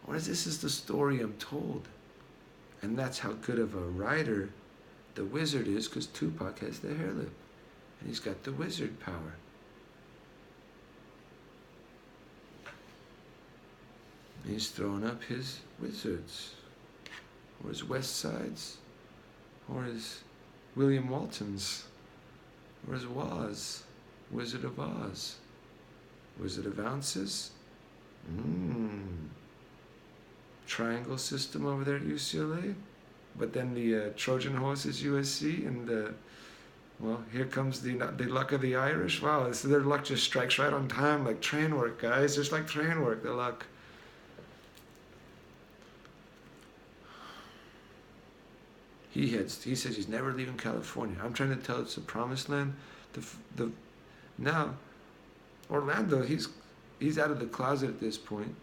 What is this? Is the story I'm told. And that's how good of a writer the wizard is, because Tupac has the hair lip. And he's got the wizard power. And he's throwing up his wizards. Or his West Sides. Or his William Waltons. Or his Woz. Wizard of Oz. Wizard of Ounces. Triangle system over there at UCLA. But then the Trojan horse is USC, and well, here comes the luck of the Irish. Wow, their luck just strikes right on time, like train work, guys. Just like train work, the luck. He says he's never leaving California. I'm trying to tell it's a promised land. Now, Orlando, he's out of the closet at this point,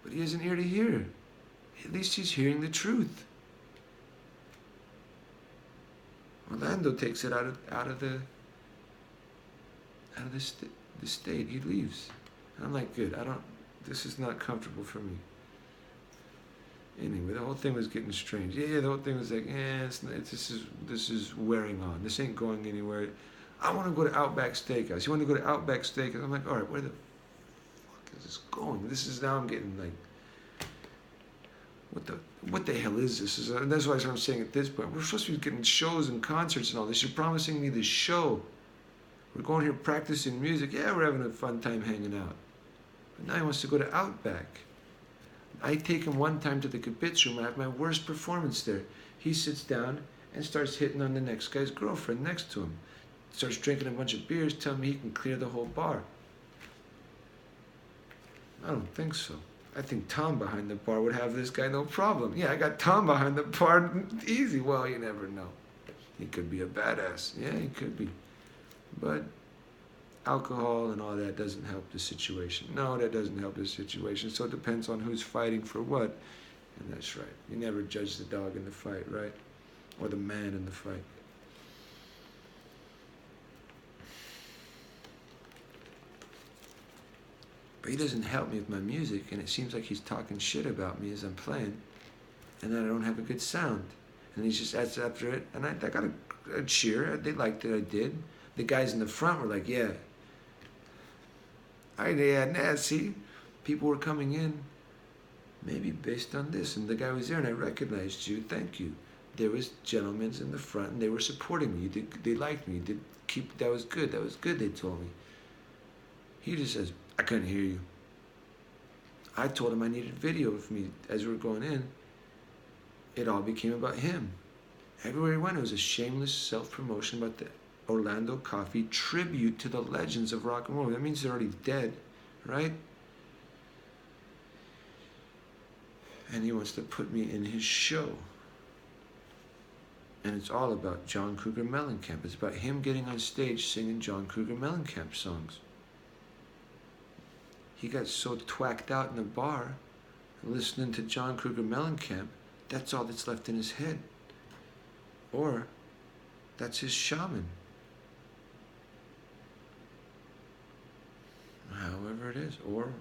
but he isn't ear to hear. At least he's hearing the truth. Orlando takes it out of the state. He leaves. And I'm like, good. This is not comfortable for me. Anyway, the whole thing was getting strange. Yeah, the whole thing was like, this is wearing on. This ain't going anywhere. I want to go to Outback Steakhouse. You want to go to Outback Steakhouse? I'm like, all right, where the fuck is this going? Now I'm getting like, what the hell is this? And that's why I'm saying at this point, we're supposed to be getting shows and concerts and all this. You're promising me this show. We're going here practicing music. Yeah, we're having a fun time hanging out. But now he wants to go to Outback. I take him one time to the Kibitz room. I have my worst performance there. He sits down and starts hitting on the next guy's girlfriend next to him. Starts drinking a bunch of beers, telling me he can clear the whole bar. I don't think so. I think Tom behind the bar would have this guy no problem. Yeah, I got Tom behind the bar easy. Well, you never know. He could be a badass. Yeah, he could be. But alcohol and all that doesn't help the situation. No, that doesn't help the situation. So it depends on who's fighting for what. And that's right. You never judge the dog in the fight, right? Or the man in the fight. But he doesn't help me with my music, and it seems like he's talking shit about me as I'm playing, and then I don't have a good sound. And he's just after it, and I got a cheer. They liked it, I did. The guys in the front were like, yeah. See? People were coming in, maybe based on this, and the guy was there, and I recognized you, thank you. There was gentlemen in the front, and they were supporting me. They liked me. That was good, they told me. He just says, I couldn't hear you. I told him I needed video of me as we were going in. It all became about him. Everywhere he went, it was a shameless self-promotion about the Orlando Coffee tribute to the legends of rock and roll. That means they're already dead, right? And he wants to put me in his show. And it's all about John Cougar Mellencamp. It's about him getting on stage singing John Cougar Mellencamp songs. He got so twacked out in the bar, listening to John Cougar Mellencamp, that's all that's left in his head. Or, that's his shaman. However it is. Or,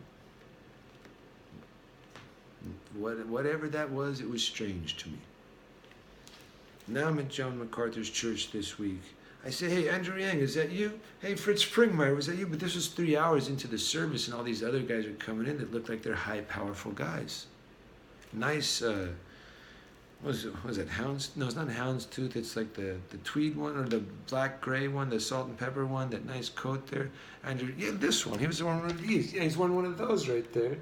whatever that was, it was strange to me. Now I'm at John MacArthur's church this week. I say, hey, Andrew Yang, is that you? Hey, Fritz Springmeier, was that you? But this was 3 hours into the service, and all these other guys are coming in that look like they're high, powerful guys. Nice, was it Hounds? No, it's not Houndstooth. It's like the tweed one or the black gray one, the salt and pepper one, that nice coat there. Andrew, yeah, this one. He was one of these. Yeah, he's one of those right there.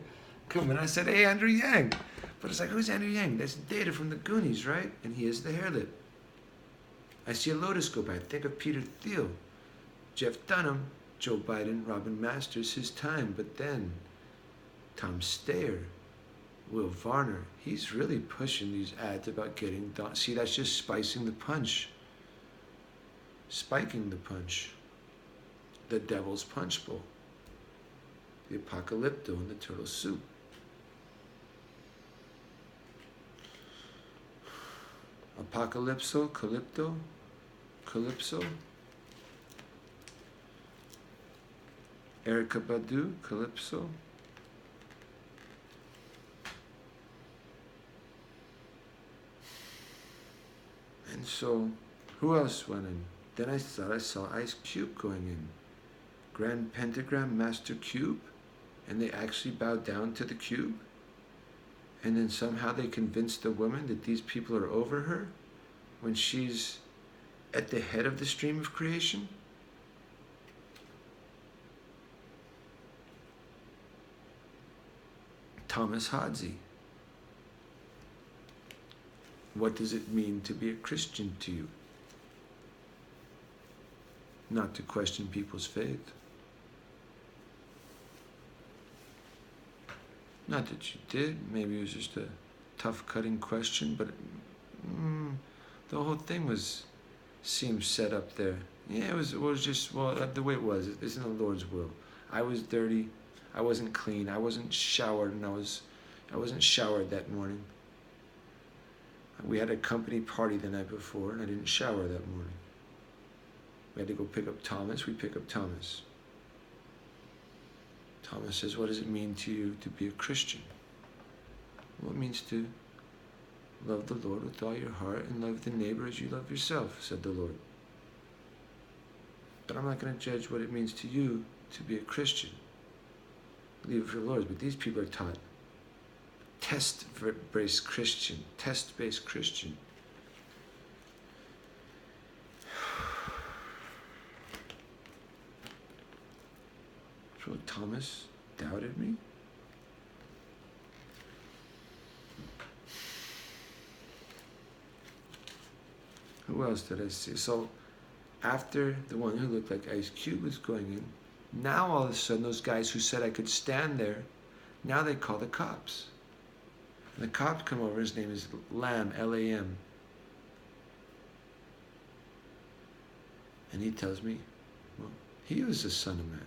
Come, and I said, hey, Andrew Yang. But it's like, who's Andrew Yang? That's Data from the Goonies, right? And he has the hair lip. I see a lotus go by. I think of Peter Thiel, Jeff Dunham, Joe Biden, Robin Masters, his time. But then Tom Steyer, Will Varner, he's really pushing these ads about getting done. See, that's just spicing the punch. Spiking the punch. The Devil's Punch Bowl. The Apocalypto and the Turtle Soup. Apocalypso, Calypso. Erykah Badu, Calypso. And so, who else went in? Then I thought I saw Ice Cube going in. Grand Pentagram Master Cube. And they actually bowed down to the cube. And then somehow they convinced the woman that these people are over her when she's at the head of the stream of creation. Thomas Hodzi. What does it mean to be a Christian to you? Not to question people's faith. Not that you did. Maybe it was just a tough cutting question, but the whole thing seemed set up there. Yeah, it was just, well, the way it was. It isn't the Lord's will. I was dirty. I wasn't clean. I wasn't showered, and I wasn't showered that morning. We had a company party the night before, and I didn't shower that morning. We had to go pick up Thomas. We pick up Thomas. Thomas says, what does it mean to you to be a Christian? Well, it means to love the Lord with all your heart and love the neighbor as you love yourself, said the Lord. But I'm not going to judge what it means to you to be a Christian. Leave it for the Lord. But these people are taught test-based Christian. Test-based Christian. So Thomas doubted me? Who else did I see? So after the one who looked like Ice Cube was going in, now all of a sudden those guys who said I could stand there, now they call the cops. And the cops come over, his name is Lam, L-A-M. And he tells me, well, he was the Son of Man.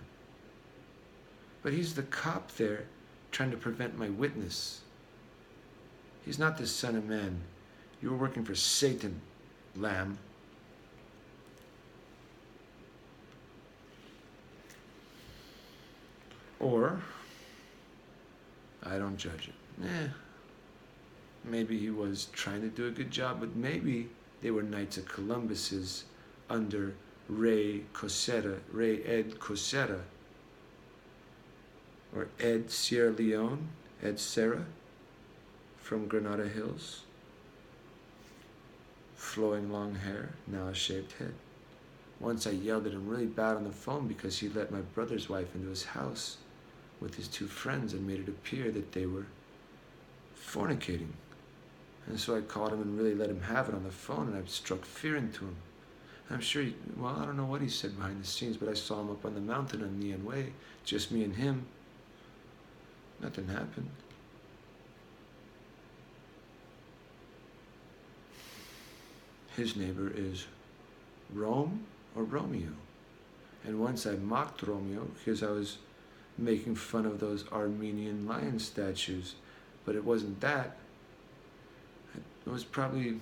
But he's the cop there trying to prevent my witness. He's not the Son of Man. You were working for Satan, Lamb. Or, I don't judge it. Maybe he was trying to do a good job, but maybe they were Knights of Columbus's under Ray Ed Cosera, or Ed Sierra Leone, Ed Serra from Granada Hills. Flowing long hair, now a shaved head. Once I yelled at him really bad on the phone because he let my brother's wife into his house with his two friends and made it appear that they were fornicating. And so I called him and really let him have it on the phone, and I struck fear into him. I'm sure, I don't know what he said behind the scenes, but I saw him up on the mountain on Nian Way, just me and him. Nothing happened. His neighbor is Rome or Romeo. And once I mocked Romeo because I was making fun of those Armenian lion statues, but it wasn't that. It was probably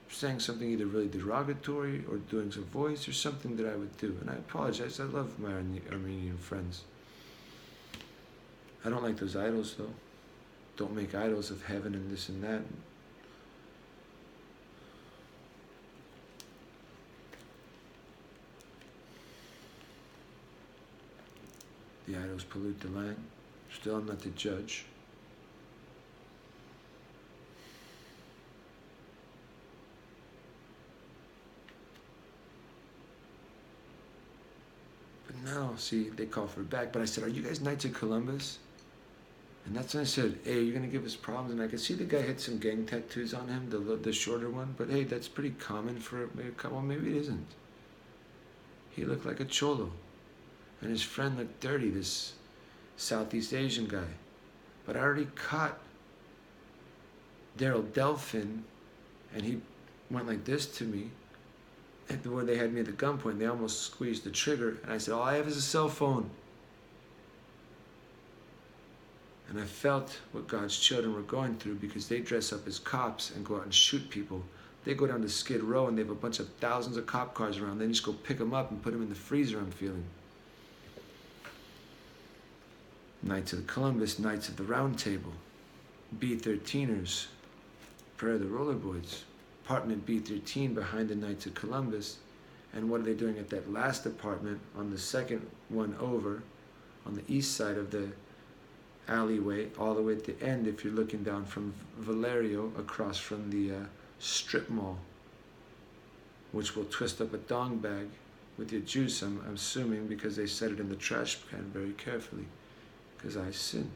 saying something either really derogatory or doing some voice or something that I would do. And I apologize. I love my Armenian friends. I don't like those idols, though. Don't make idols of heaven and this and that. The idols pollute the land. Still, I'm not the judge. But now, see, they call for it back. But I said, are you guys Knights of Columbus? And that's when I said, hey, you're going to give us problems? And I could see the guy had some gang tattoos on him, the shorter one. But hey, that's pretty common for, well, maybe it isn't. He looked like a cholo. And his friend looked dirty, this Southeast Asian guy. But I already caught Daryl Delphin, and he went like this to me. And where they had me at the gunpoint, they almost squeezed the trigger. And I said, all I have is a cell phone. And I felt what God's children were going through, because they dress up as cops and go out and shoot people. They go down to Skid Row and they have a bunch of thousands of cop cars around. They just go pick them up and put them in the freezer, I'm feeling. Knights of the Columbus, Knights of the Round Table, B-13ers, Prayer of the Rollerboys, apartment B-13 behind the Knights of Columbus. And what are they doing at that last apartment on the second one over, on the east side of the alleyway, all the way at the end if you're looking down from Valerio across from the strip mall, which will twist up a dong bag with your juice, I'm assuming, because they set it in the trash can very carefully, because I sinned.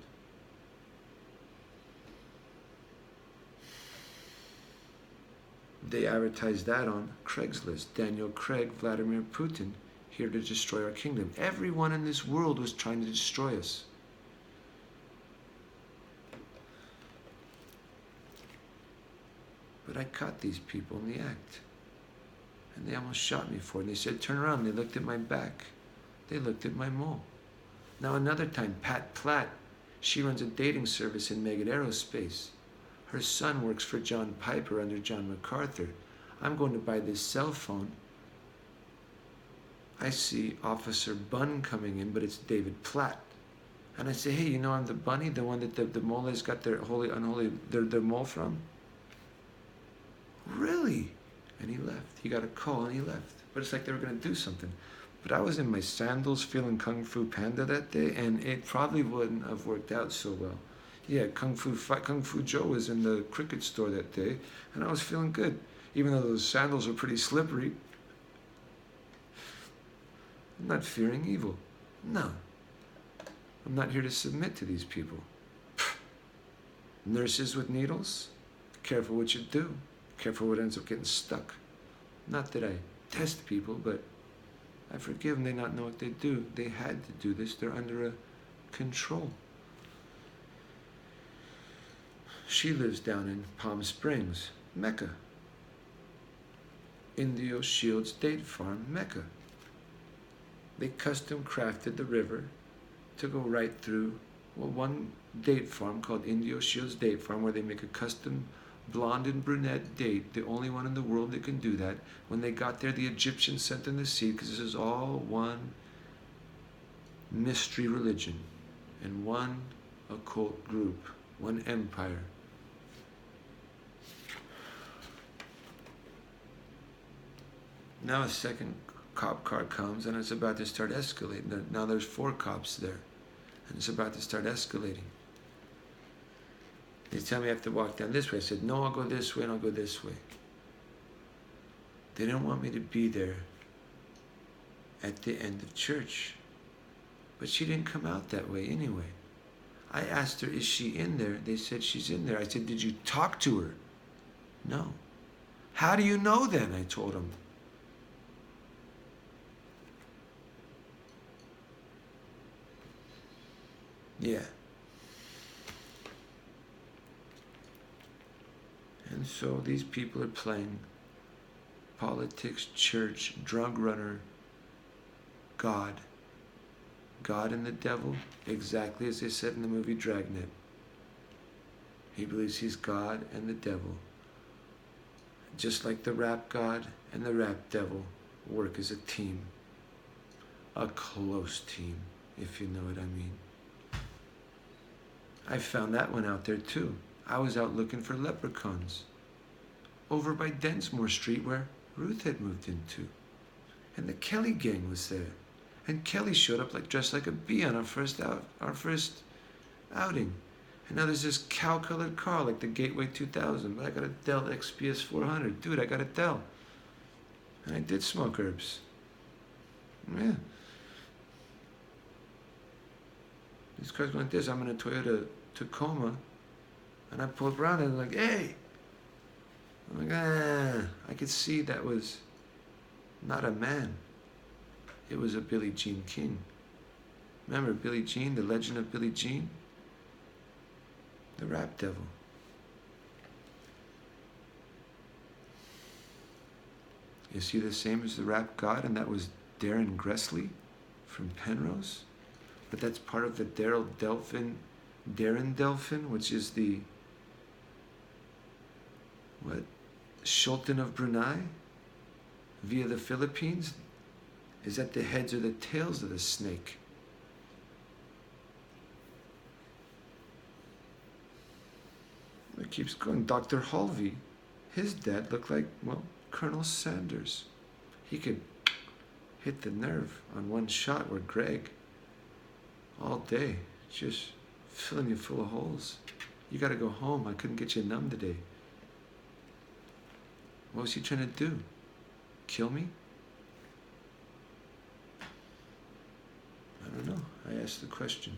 They advertised that on Craigslist. Daniel Craig, Vladimir Putin, here to destroy our kingdom. Everyone in this world was trying to destroy us. But I caught these people in the act. And they almost shot me for it. And they said, turn around. They looked at my back. They looked at my mole. Now another time, Pat Platt, she runs a dating service in Meggitt Aerospace. Her son works for John Piper under John MacArthur. I'm going to buy this cell phone. I see Officer Bunn coming in, but it's David Platt. And I say, hey, you know I'm the bunny, the one that the moles got their their mole from? Really? And he left. He got a call and he left. But it's like they were going to do something. But I was in my sandals feeling Kung Fu Panda that day, and it probably wouldn't have worked out so well. Yeah, Kung Fu Joe was in the cricket store that day, and I was feeling good, even though those sandals were pretty slippery. I'm not fearing evil. No. I'm not here to submit to these people. Nurses with needles? Careful what you do. Careful what ends up getting stuck. Not that I test people, but I forgive them. They not know what they do. They had to do this. They're under a control. She lives down in Palm Springs, Mecca. Indio Shields Date Farm, Mecca. They custom crafted the river to go right through, well, one date farm called Indio Shields Date Farm, where they make a custom blonde and brunette date, the only one in the world that can do that. When they got there, the Egyptians sent them the seed, because this is all one mystery religion and one occult group, one empire. Now a second cop car comes, and it's about to start escalating. Now there's 4 cops there, and it's about to start escalating. They tell me I have to walk down this way. I said, no, I'll go this way and I'll go this way. They didn't want me to be there at the end of church. But she didn't come out that way anyway. I asked her, is she in there? They said she's in there. I said, did you talk to her? No. How do you know then? I told them. Yeah. And so these people are playing politics, church, drug runner, God. God and the devil, exactly as they said in the movie Dragnet. He believes he's God and the devil. Just like the rap God and the rap devil work as a team. A close team, if you know what I mean. I found that one out there too. I was out looking for leprechauns over by Densmore Street, where Ruth had moved into. And the Kelly gang was there. And Kelly showed up dressed like a bee on our first outing. And now there's this cow-colored car like the Gateway 2000. But I got a Dell XPS 400. Dude, I got a Dell. And I did smoke herbs. Yeah. These cars going like this. I'm in a Toyota Tacoma, and I pulled around and like, hey! I'm like, I could see that was not a man. It was a Billie Jean King. Remember Billie Jean, the legend of Billie Jean? The rap devil. Is he the same as the rap god? And that was Darren Gressley from Penrose? But that's part of the Darren Delphin, which is the, Sultan of Brunei? Via the Philippines? Is that the heads or the tails of the snake? It keeps going. Dr. Halvey, his dad looked like, Colonel Sanders. He could hit the nerve on one shot, where Greg, all day, just filling you full of holes. You gotta go home. I couldn't get you numb today. What was he trying to do? Kill me? I don't know. I asked the question.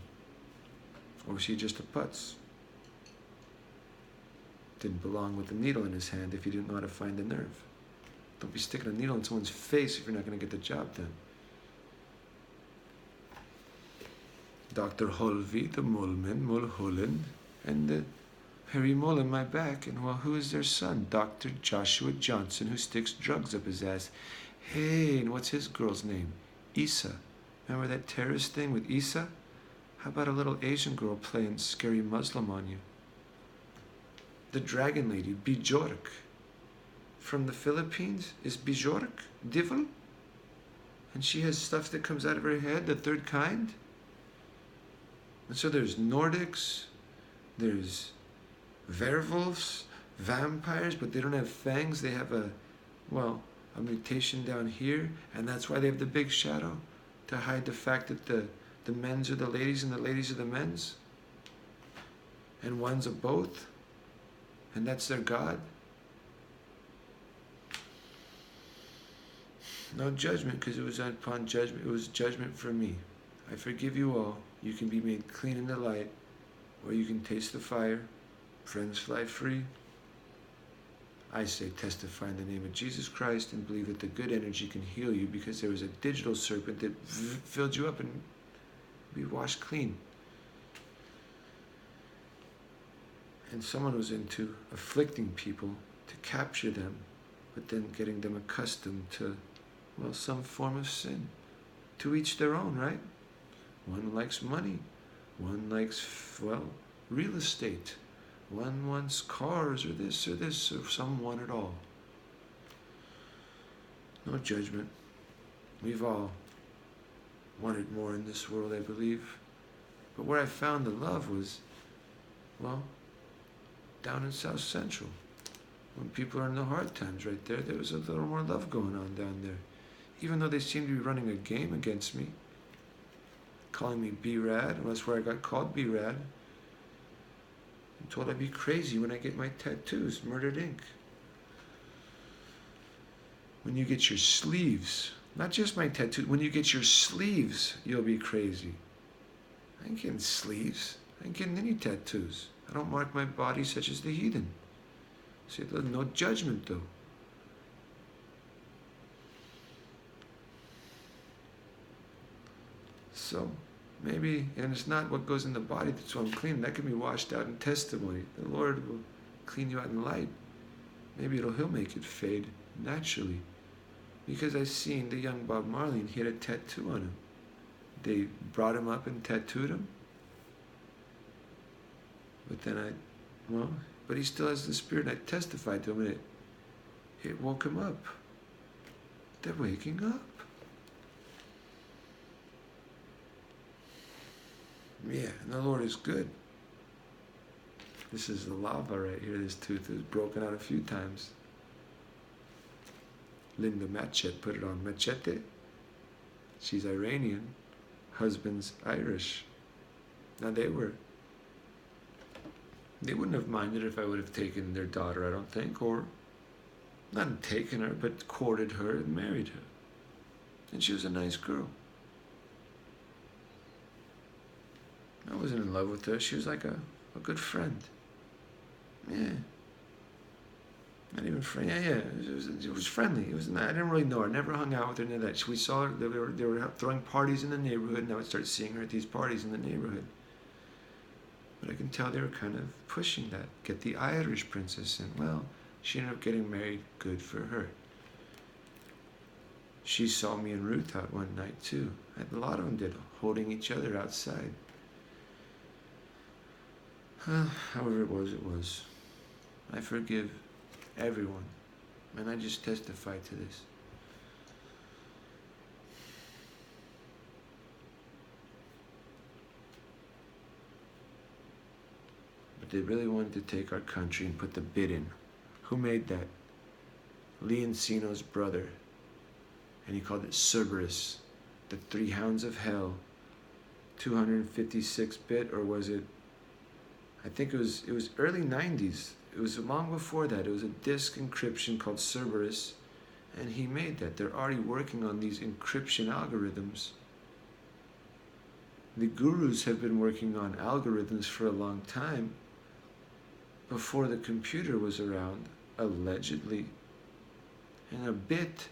Or was he just a putz? Didn't belong with the needle in his hand if he didn't know how to find the nerve. Don't be sticking a needle in someone's face if you're not going to get the job done. Dr. Holvey, the Mulholland, and the Harry Mullen, my back. And well, who is their son? Dr. Joshua Johnson, who sticks drugs up his ass. Hey, and what's his girl's name? Issa. Remember that terrorist thing with Issa? How about a little Asian girl playing scary Muslim on you? The dragon lady, Bjork, from the Philippines, is Bjork devil? And she has stuff that comes out of her head, the third kind? And so there's Nordics, there's werewolves, vampires, but they don't have fangs. They have a mutation down here, and that's why they have the big shadow, to hide the fact that the men's are the ladies and the ladies are the men's. And one's a both. And that's their God. No judgment, because it was upon judgment. It was judgment for me. I forgive you all. You can be made clean in the light, or you can taste the fire. Friends fly free. I say testify in the name of Jesus Christ and believe that the good energy can heal you, because there was a digital serpent that filled you up and be washed clean. And someone was into afflicting people to capture them, but then getting them accustomed to, some form of sin. To each their own, right? One likes money. One likes, real estate. One wants cars or this, or some want it all. No judgment. We've all wanted more in this world, I believe. But where I found the love was, down in South Central. When people are in the hard times right there, there was a little more love going on down there. Even though they seemed to be running a game against me, calling me B-Rad, and that's where I got called B-Rad. I'm told I'd be crazy when I get my tattoos, Murdered Inc. When you get your sleeves, not just my tattoo, when you get your sleeves, you'll be crazy. I ain't getting sleeves. I ain't getting any tattoos. I don't mark my body such as the heathen. See, there's no judgment though. So maybe, and it's not what goes in the body that's unclean. That can be washed out in testimony. The Lord will clean you out in light. Maybe He'll make it fade naturally. Because I seen the young Bob Marley and he had a tattoo on him. They brought him up and tattooed him. But then but he still has the Spirit, and I testified to him, and it woke him up. They're waking up. Yeah, and the Lord is good. This is the lava right here. This tooth is broken out a few times. Linda Machete put it on. Machete. She's Iranian. Husband's Irish. Now they wouldn't have minded if I would have taken their daughter, I don't think, or not taken her, but courted her and married her. And she was a nice girl. I wasn't in love with her. She was like a A good friend. Yeah. Not even friend. Yeah. It was friendly. It was. I didn't really know her. Never hung out with her. None of that. We saw her. They were throwing parties in the neighborhood, and I would start seeing her at these parties in the neighborhood. But I can tell they were kind of pushing that. Get the Irish princess in. Well, she ended up getting married. Good for her. She saw me and Ruth out one night too. A lot of them did, holding each other outside. However it was. I forgive everyone. And I just testify to this. But they really wanted to take our country and put the bid in. Who made that? Lee Encino's brother. And he called it Cerberus. The Three Hounds of Hell. 256-bit, or was it? I think it was early 90s. It was long before that. It was a disk encryption called Cerberus, and he made that. They're already working on these encryption algorithms. The gurus have been working on algorithms for a long time, before the computer was around, allegedly. And a bit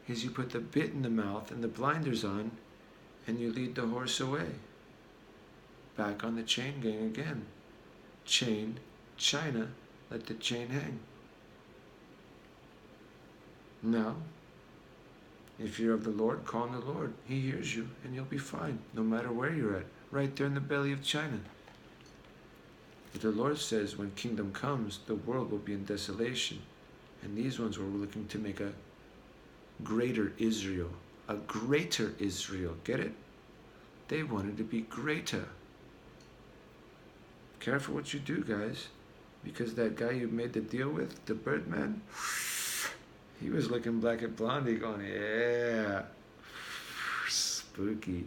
is you put the bit in the mouth and the blinders on, and you lead the horse away. Back on the chain gang again. Chain, China, let the chain hang. Now, if you're of the Lord, call on the Lord. He hears you, and you'll be fine, no matter where you're at, right there in the belly of China. But the Lord says when kingdom comes, the world will be in desolation. And these ones were looking to make a greater Israel. A greater Israel. Get it? They wanted to be greater. Careful what you do, guys. Because that guy you made the deal with, the Birdman, he was looking black at Blondie going, yeah. Spooky.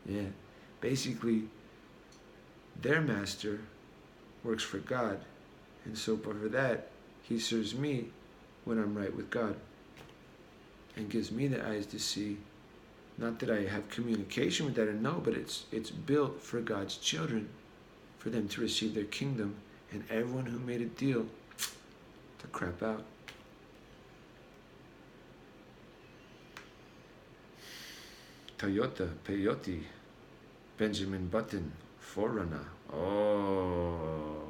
Yeah. Basically, their master works for God. And so for that, he serves me when I'm right with God. And gives me the eyes to see. Not that I have communication with that and know, but it's built for God's children, for them to receive their kingdom, and everyone who made a deal to crap out. Toyota, Peyote, Benjamin Button, Forerunner. Oh.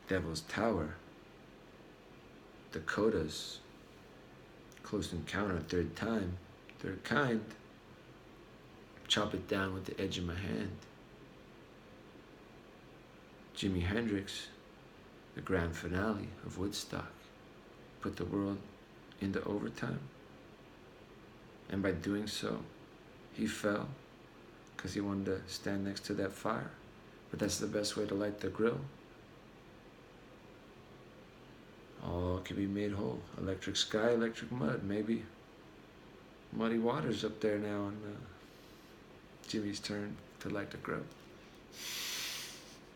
Devil's Tower. Dakotas, Close Encounter, third time, third kind, chop it down with the edge of my hand. Jimi Hendrix, the grand finale of Woodstock, put the world into overtime. And by doing so, he fell because he wanted to stand next to that fire. But that's the best way to light the grill. All can be made whole. Electric sky, electric mud, maybe. Muddy waters up there now, and Jimmy's turn to light the grill.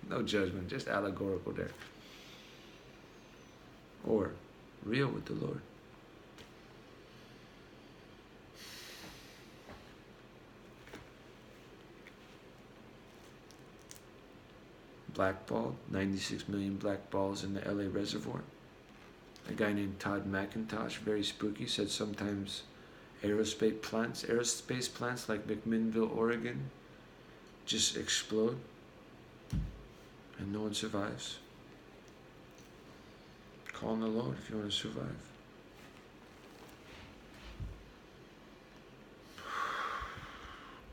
No judgment, just allegorical there. Or real with the Lord. Blackballed, 96 million black balls in the LA reservoir. A guy named Todd McIntosh, very spooky, said sometimes aerospace plants like McMinnville, Oregon, just explode and no one survives. Call on the Lord if you want to survive.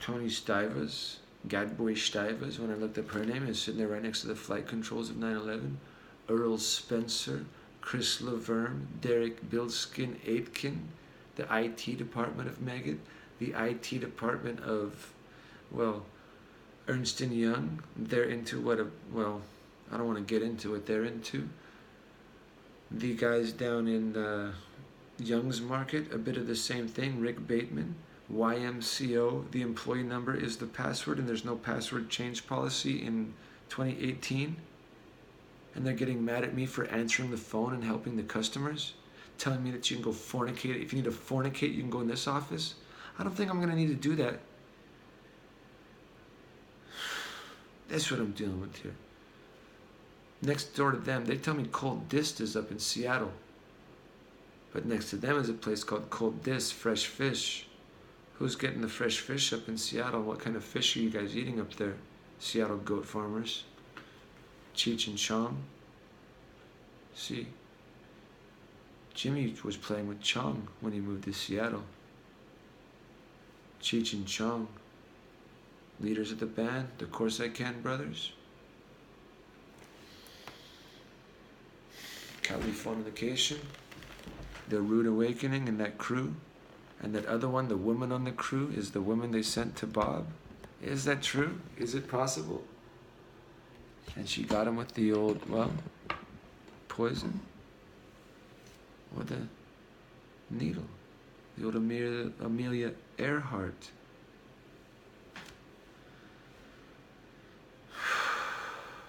Tony Stivers, Gadboy Stivers, when I looked up her name, is sitting there right next to the flight controls of 9/11. Earl Spencer, Chris Laverne, Derek Bilskin Aitken, the IT department of Meggitt, the IT department of, well, Ernst & Young. They're into I don't want to get into what they're into. The guys down in Young's Market, a bit of the same thing. Rick Bateman, YMCO, the employee number is the password, and there's no password change policy in 2018. And they're getting mad at me for answering the phone and helping the customers. telling me that you can go fornicate. If you need to fornicate, you can go in this office. I don't think I'm going to need to do that. That's what I'm dealing with here. Next door to them, they tell me Cold Dist is up in Seattle. But next to them is a place called Cold Dist, fresh fish. Who's getting the fresh fish up in Seattle? What kind of fish are you guys eating up there? Seattle goat farmers. Cheech and Chong. See, Jimmy was playing with Chong when he moved to Seattle. Cheech and Chong. Leaders of the band, the Corsicana Brothers. Californication. The Rude Awakening and that crew. And that other one, the woman on the crew, is the woman they sent to Bob. Is that true? Is it possible? And she got him with the old, well, poison? Or the needle? The old Amelia Earhart.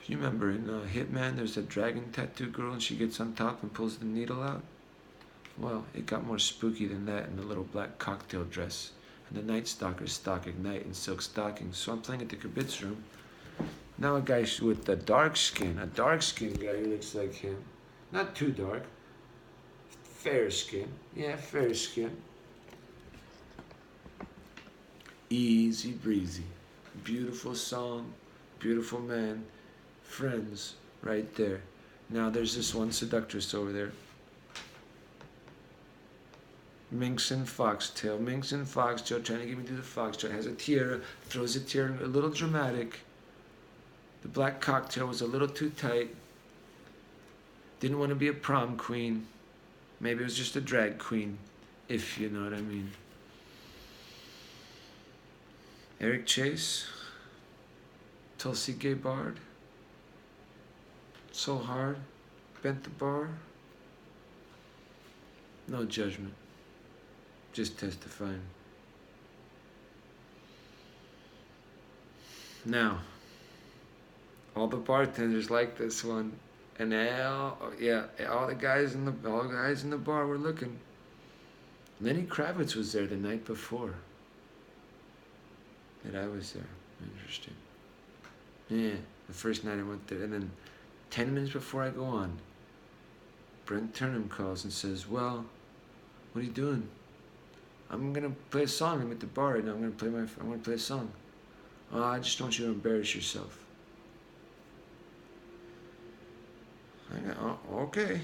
You remember in Hitman, there's a dragon tattoo girl and she gets on top and pulls the needle out? Well, it got more spooky than that in the little black cocktail dress. And the Night Stalkers stalk Ignite in silk stockings. So I'm playing at the Kibitz room. Now a guy with a dark skin guy who looks like him. Not too dark. Fair skin. Yeah, fair skin. Easy breezy. Beautiful song. Beautiful man. Friends right there. Now there's this one seductress over there. Minx and Foxtail. Minx and Foxtail trying to get me to the foxtrot. Has a tiara. Throws a tiara. A little dramatic. The black cocktail was a little too tight. Didn't want to be a prom queen. Maybe it was just a drag queen. If you know what I mean. Eric Chase. Tulsi Gabbard. So Hard. Bent the Bar. No judgment. Just testifying. Now, all the bartenders like this one, and all the guys in the bar were looking. Lenny Kravitz was there the night before that I was there. Interesting. Yeah, the first night I went there, and then 10 minutes before I go on, Brent Turnham calls and says, "Well, what are you doing?" "I'm gonna play a song. I'm at the bar right now. I'm gonna play a song." "Oh, I just don't want you to embarrass yourself." Okay.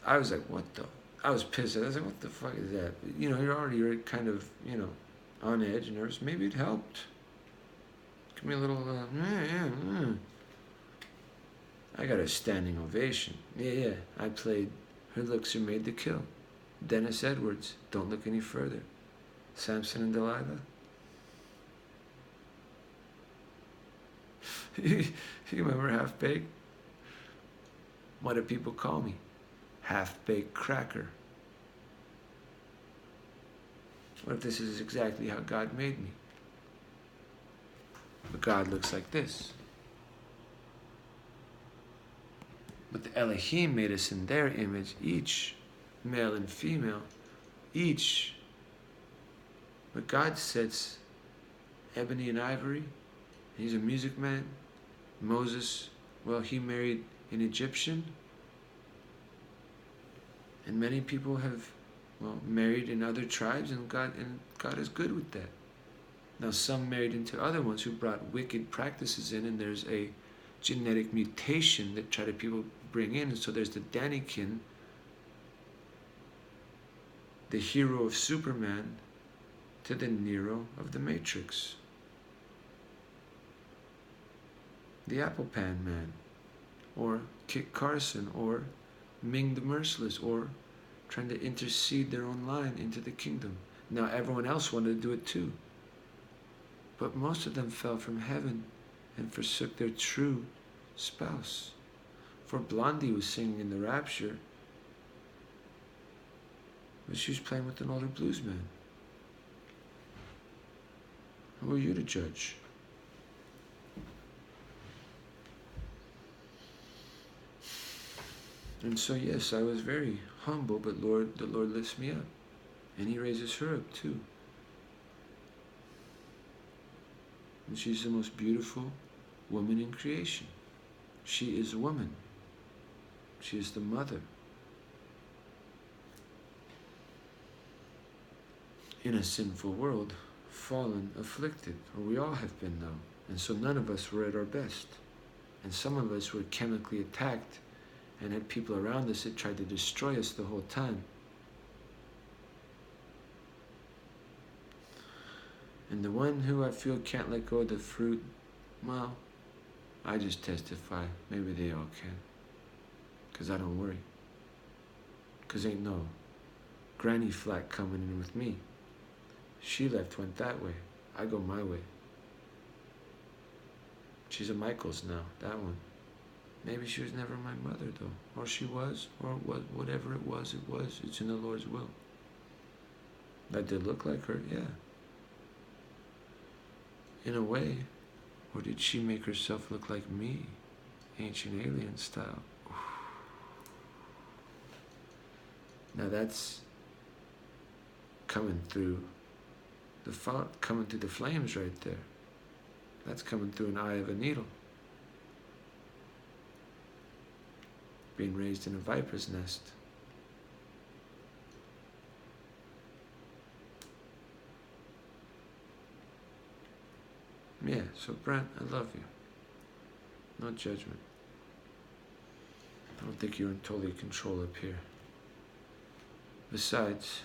I was like, what the? I was pissed. I was like, what the fuck is that? You know, you're kind of, on edge and nervous. Maybe it helped. Give me a little, I got a standing ovation. Yeah. I played Her Looks Are Made to Kill. Dennis Edwards, Don't Look Any Further. Samson and Delilah. You remember Half Baked? What do people call me? Half-baked cracker. What if this is exactly how God made me? But God looks like this. But the Elohim made us in their image, each, male and female, each. But God sets ebony and ivory. He's a music man. Moses, well, he married an Egyptian. And many people have, married in other tribes, and God is good with that. Now, some married into other ones who brought wicked practices in, and there's a genetic mutation that people bring in. And so there's the Danikin, the hero of Superman, to the Nero of the Matrix. The Apple Pan Man, or Kit Carson, or Ming the Merciless, or trying to intercede their own line into the kingdom. Now everyone else wanted to do it too. But most of them fell from heaven and forsook their true spouse. For Blondie was singing in the Rapture, but she was playing with an older blues man. Who are you to judge? And so, yes, I was very humble, but the Lord lifts me up. And He raises her up too. And she's the most beautiful woman in creation. She is a woman. She is the mother. In a sinful world, fallen, afflicted, or we all have been though. And so none of us were at our best. And some of us were chemically attacked and had people around us that tried to destroy us the whole time. And the one who I feel can't let go of the fruit, well, I just testify. Maybe they all can. Because I don't worry. Because ain't no granny flat coming in with me. She left, went that way. I go my way. She's a Michaels now, that one. Maybe she was never my mother though. Or she was, or whatever it was. It's in the Lord's will. I did look like her, yeah. In a way. Or did she make herself look like me? Ancient alien style. Oof. Now that's coming through the flames right there. That's coming through an eye of a needle. Being raised in a viper's nest. Yeah, so Brent, I love you. No judgment. I don't think you're in total control up here. Besides,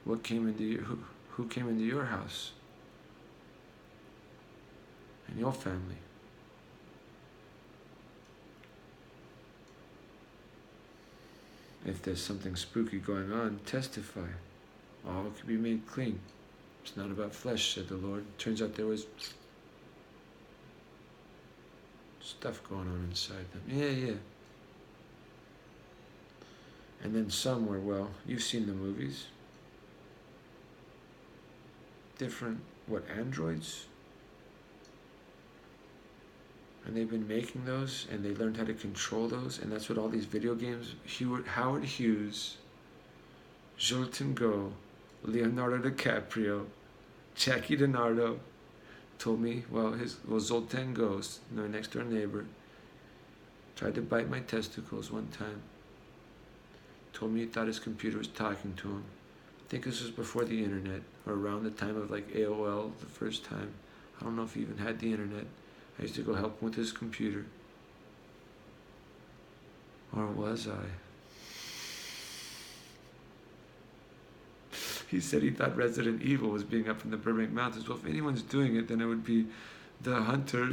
what came into who came into your house? And your family? If there's something spooky going on, testify. All can be made clean. It's not about flesh, said the Lord. Turns out there was stuff going on inside them. Yeah. And then some were, well, you've seen the movies. Different, androids? And they've been making those, and they learned how to control those, and that's what all these video games, Howard Hughes, Zoltan Go, Leonardo DiCaprio, Jackie DiNardo told me, Zoltan Goes, my next door neighbor, tried to bite my testicles one time. Told me he thought his computer was talking to him. I think this was before the internet, or around the time of like AOL the first time. I don't know if he even had the internet. I used to go help him with his computer. Or was I? He said he thought Resident Evil was being up in the Burbank Mountains. Well, if anyone's doing it, then it would be the hunter,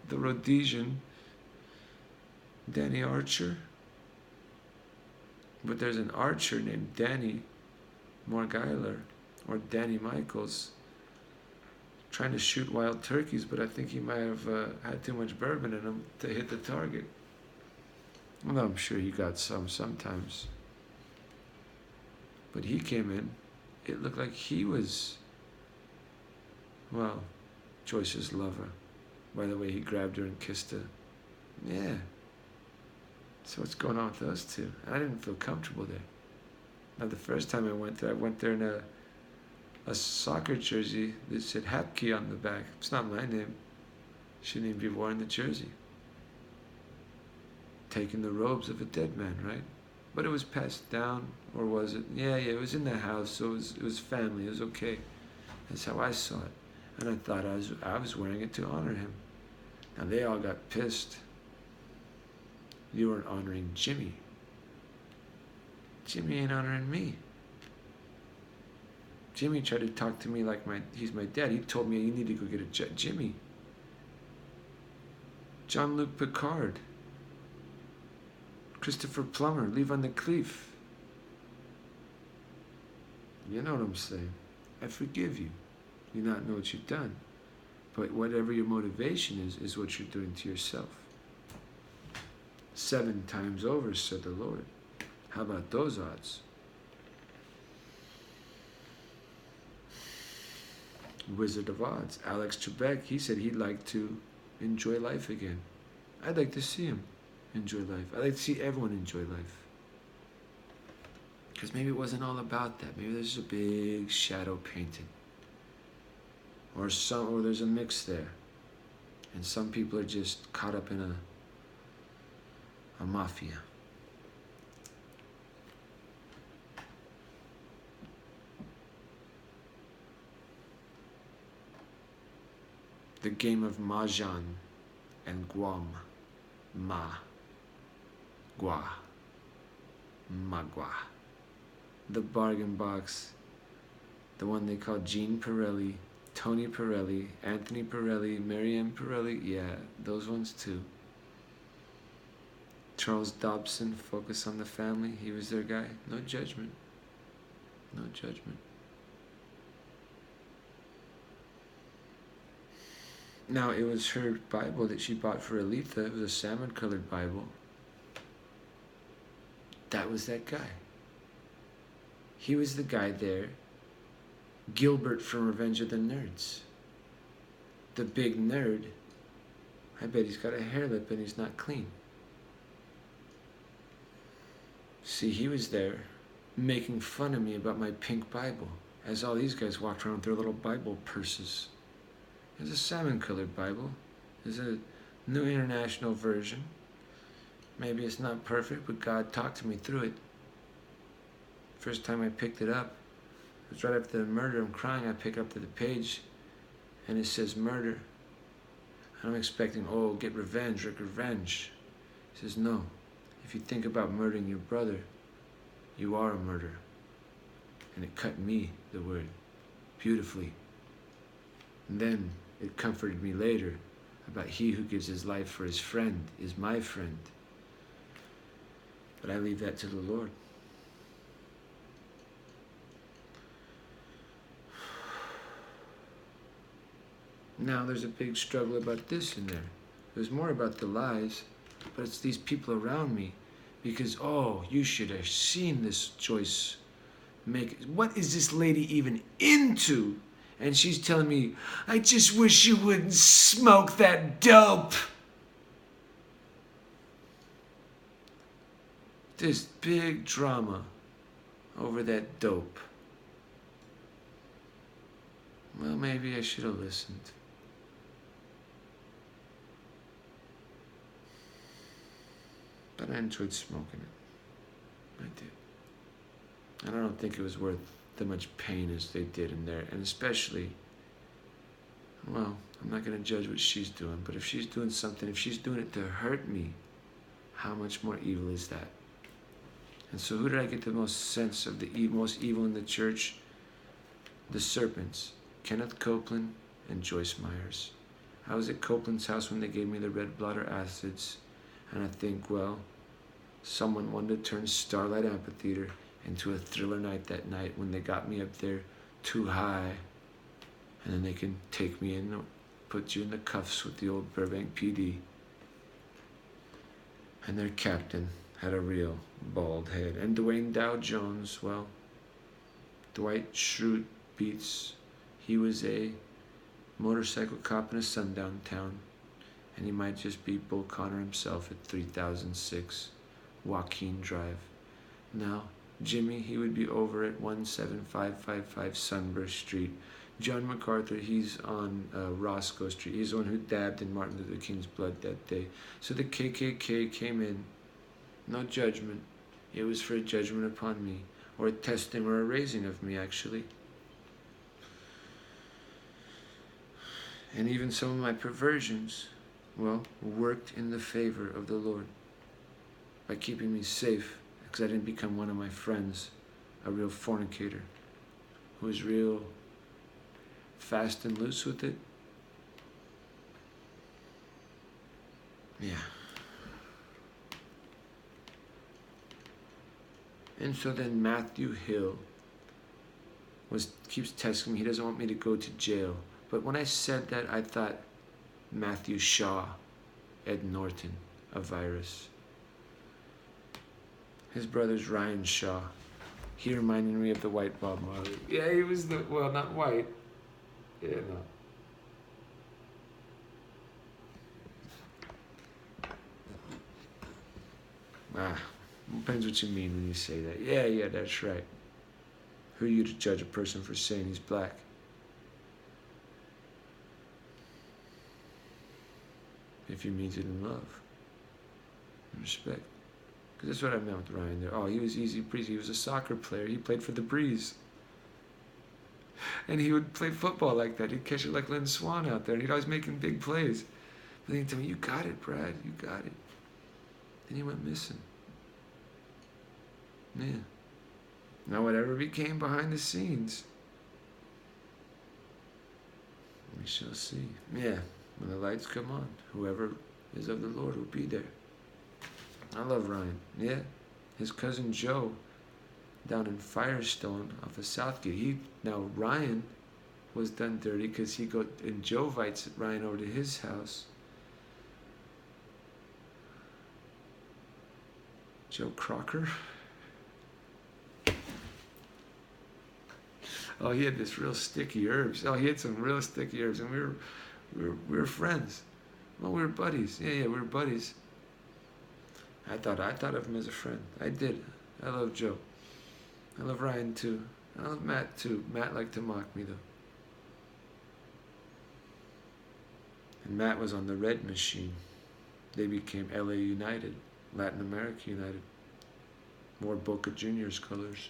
the Rhodesian, Danny Archer. But there's an archer named Danny Morgeiler, or Danny Michaels, trying to shoot wild turkeys, but I think he might have had too much bourbon in him to hit the target. Well, I'm sure he got some sometimes. But he came in, it looked like he was, Joyce's lover. By the way, he grabbed her and kissed her. Yeah. So what's going on with those two? I didn't feel comfortable there. Now the first time I went there in a soccer jersey that said Hapke on the back. It's not my name. Shouldn't even be wearing the jersey. Taking the robes of a dead man, right? But it was passed down, or was it? Yeah, it was in the house, so it was family. It was okay. That's how I saw it. And I thought I was wearing it to honor him. Now they all got pissed. You weren't honoring Jimmy. Jimmy ain't honoring me. Jimmy tried to talk to me like he's my dad. He told me you need to go get a jet. Jimmy. Jean-Luc Picard. Christopher Plummer. Leave on the Cleef. You know what I'm saying. I forgive you. You not know what you've done. But whatever your motivation is what you're doing to yourself. 7 times over, said the Lord. How about those odds? Wizard of Oz, Alex Trebek, he said he'd like to enjoy life again. I'd like to see him. enjoy life. I like to see everyone enjoy life. Because maybe it wasn't all about that. Maybe there's a big shadow painted. Or there's a mix there. And some people are just caught up in a mafia. The game of Mahjong and Guam. Gua. Magua. The bargain box. The one they call Gene Pirelli, Tony Pirelli, Anthony Pirelli, Marianne Pirelli. Yeah, those ones too. Charles Dobson, Focus on the Family. He was their guy. No judgment. No judgment. Now, it was her Bible that she bought for Aletha. It was a salmon-colored Bible. That was that guy. He was the guy there. Gilbert from Revenge of the Nerds. The big nerd. I bet he's got a hair lip and he's not clean. See, he was there making fun of me about my pink Bible as all these guys walked around with their little Bible purses. It's a salmon-colored Bible. It's a New International Version. Maybe it's not perfect, but God talked to me through it. First time I picked it up, it was right after the murder. I'm crying. I pick up to the page, and it says murder. And I'm expecting, oh, get revenge, Rick, revenge. He says, no. If you think about murdering your brother, you are a murderer. And it cut me, the word, beautifully. And then it comforted me later about he who gives his life for his friend is my friend. But I leave that to the Lord. Now there's a big struggle about this in there. There's more about the lies, but it's these people around me. Because, oh, you should have seen this Joyce make it. What is this lady even into? And she's telling me, I just wish you wouldn't smoke that dope. This big drama over that dope. Well, maybe I should have listened. But I enjoyed smoking it. I did. And I don't think it was worth that much pain as they did in there. And especially, well, I'm not going to judge what she's doing, but if she's doing something, if she's doing it to hurt me, how much more evil is that? And so who did I get the most sense of the most evil in the church? The serpents, Kenneth Copeland and Joyce Myers. I was at Copeland's house when they gave me the red blotter acids, and I think, well, someone wanted to turn Starlight Amphitheater into a thriller night that night when they got me up there too high, and then they can take me in, put you in the cuffs with the old Burbank PD. And their captain had a real bald head. And Dwayne Dow Jones, well, Dwight Schrute beats. He was a motorcycle cop in a sundown town, and he might just be Bull Connor himself at 3006 Joaquin Drive. Now, Jimmy, he would be over at 17555 Sunburst Street. John MacArthur, he's on Roscoe Street. He's the one who dabbed in Martin Luther King's blood that day. So the KKK came in. No judgment. It was for a judgment upon me, or a testing or a raising of me, actually. And even some of my perversions, well, worked in the favor of the Lord by keeping me safe, because I didn't become one of my friends, a real fornicator, who was real fast and loose with it. Yeah. And so then Matthew Hill keeps texting me. He doesn't want me to go to jail. But when I said that, I thought Matthew Shaw, Ed Norton, a virus. His brother's Ryan Shaw. He reminded me of the white Bob Marley. Yeah, he was well, not white. Yeah, no. Ah, depends what you mean when you say that. Yeah, that's right. Who are you to judge a person for saying he's black? If you means it in love and respect. Because that's what I meant with Ryan there. Oh, he was easy breezy. He was a soccer player. He played for the Breeze. And he would play football like that. He'd catch it like Lynn Swan out there. And he'd always making big plays. But then he'd tell me, you got it, Brad. You got it. Then he went missing. Yeah. Now whatever became behind the scenes, we shall see. Yeah. When the lights come on, whoever is of the Lord will be there. I love Ryan. Yeah. His cousin Joe down in Firestone off of Southgate. Now Ryan was done dirty because and Joe invites Ryan over to his house. Joe Crocker. Oh, he had this real sticky herbs. Oh, he had some real sticky herbs, and we were friends. Well, we were buddies. Yeah, we were buddies. I thought of him as a friend. I did. I love Joe. I love Ryan too. I love Matt too. Matt liked to mock me though. And Matt was on the Red Machine. They became LA United, Latin America United. More Boca Juniors colors.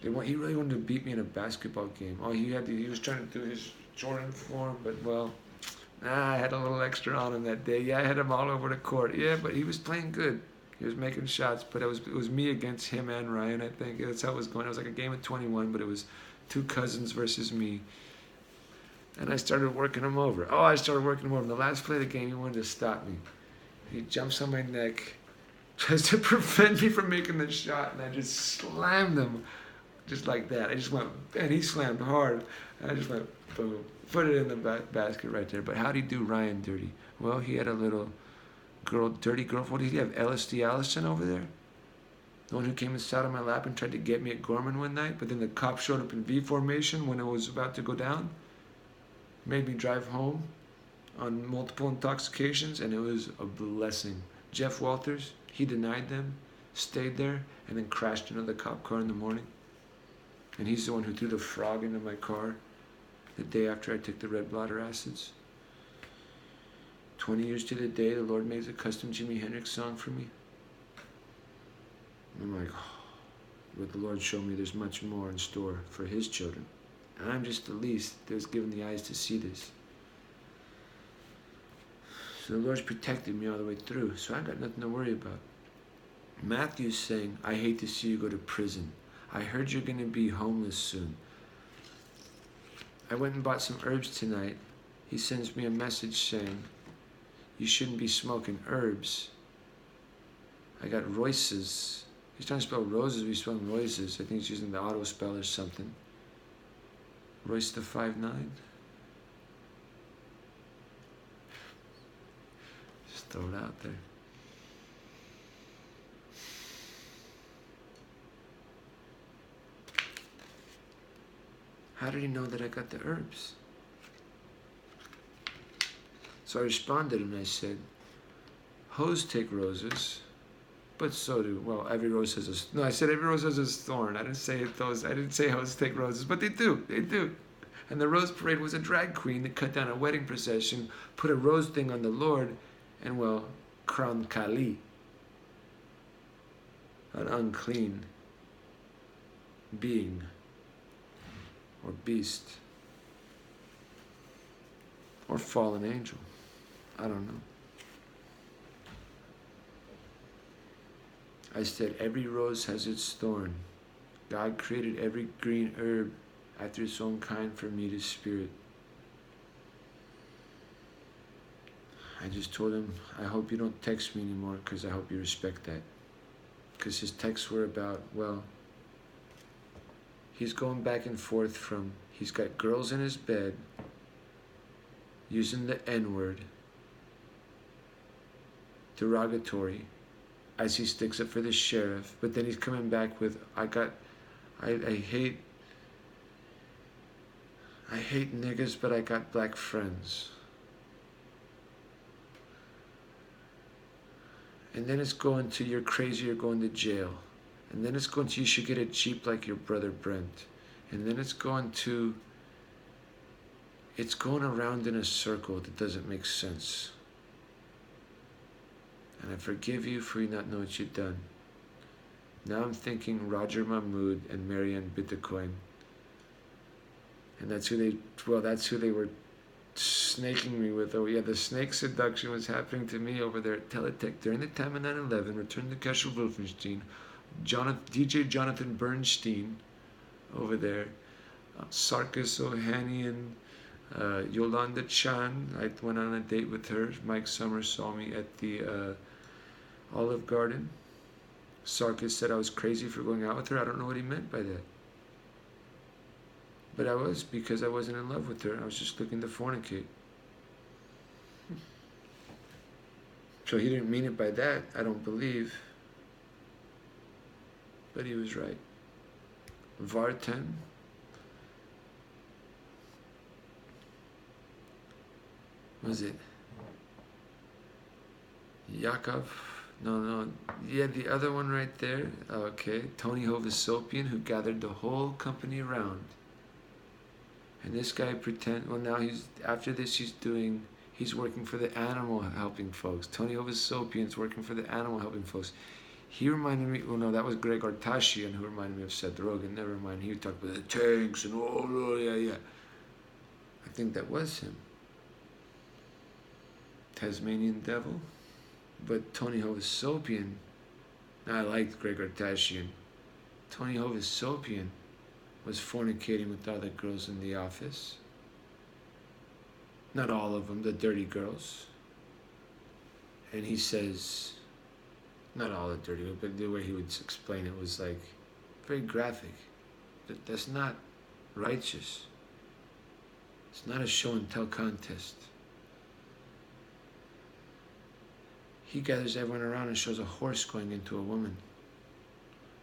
He really wanted to beat me in a basketball game. Oh, he was trying to do his Jordan form, but well, I had a little extra on him that day. Yeah, I had him all over the court. Yeah, but he was playing good. He was making shots, but it was me against him and Ryan, I think. That's how it was going. It was like a game of 21, but it was two cousins versus me. And I started working him over. In the last play of the game, he wanted to stop me. He jumps on my neck, tries to prevent me from making the shot, and I just slammed him just like that. I just went, and he slammed hard. And I just went, boom, put it in the basket right there. But how'd he do Ryan dirty? Well, he had a little dirty girl. What did he have, LSD Allison over there? The one who came and sat on my lap and tried to get me at Gorman one night, but then the cop showed up in V formation when it was about to go down. Made me drive home on multiple intoxications, and it was a blessing. Jeff Walters, he denied them, stayed there, and then crashed into the cop car in the morning. And he's the one who threw the frog into my car the day after I took the red blotter acids. 20 years to the day, the Lord made a custom Jimi Hendrix song for me. I'm like, oh, but the Lord showed me there's much more in store for His children. And I'm just the least that was given the eyes to see this. So the Lord's protected me all the way through, so I got nothing to worry about. Matthew's saying, I hate to see you go to prison. I heard you're going to be homeless soon. I went and bought some herbs tonight. He sends me a message saying, you shouldn't be smoking herbs. I got Royce's. He's trying to spell roses, we spell Royce's. I think he's using the auto spell or something. Royce the 5'9". Just throw it out there. How did he know that I got the herbs? So I responded and I said, hoes take roses, but so do, well, every rose has a, no, I said every rose has a thorn. I didn't say hoes take roses, but they do. And the Rose Parade was a drag queen that cut down a wedding procession, put a rose thing on the Lord, and well, crowned Kali, an unclean being or beast or fallen angel. I don't know. I said, every rose has its thorn. God created every green herb after its own kind for me to spirit. I just told him, I hope you don't text me anymore because I hope you respect that. Because his texts were about, well, he's going back and forth from, he's got girls in his bed using the N-word, derogatory, as he sticks up for the sheriff, but then he's coming back with, I hate niggas, but I got black friends. And then it's going to you're crazy, you're going to jail. And then it's going to you should get a Jeep like your brother Brent. And then it's going around in a circle that doesn't make sense. And I forgive you for you not know what you've done. Now I'm thinking Roger Mahmoud and Marianne Bitcoin. And that's who they were snaking me with. Oh yeah, the snake seduction was happening to me over there at Teletech during the time of 9/11. Return to Kesher Wolfenstein, DJ Jonathan Bernstein over there, Sarkis Ohanian, Yolanda Chan. I went on a date with her. Mike Summers saw me at the Olive Garden. Sarkis said I was crazy for going out with her. I don't know what he meant by that. But I was, because I wasn't in love with her. I was just looking to fornicate. So he didn't mean it by that, I don't believe. But he was right. Vartan. Was it Yakov? No. Yeah, the other one right there. Okay. Tony Hovasopian, who gathered the whole company around. And this guy now after this he's working for the animal helping folks. Tony Hovasopian's working for the animal helping folks. He reminded me, that was Greg Artashian who reminded me of Seth Rogen. Never mind, he talked about the tanks and yeah. I think that was him. Tasmanian Devil. But Tony Hovasopian, I liked Greg Artashian. Tony Hovasopian was fornicating with other girls in the office. Not all of them, the dirty girls. And he says, not all the dirty girls, but the way he would explain it was like very graphic. That's not righteous. It's not a show and tell contest. He gathers everyone around and shows a horse going into a woman.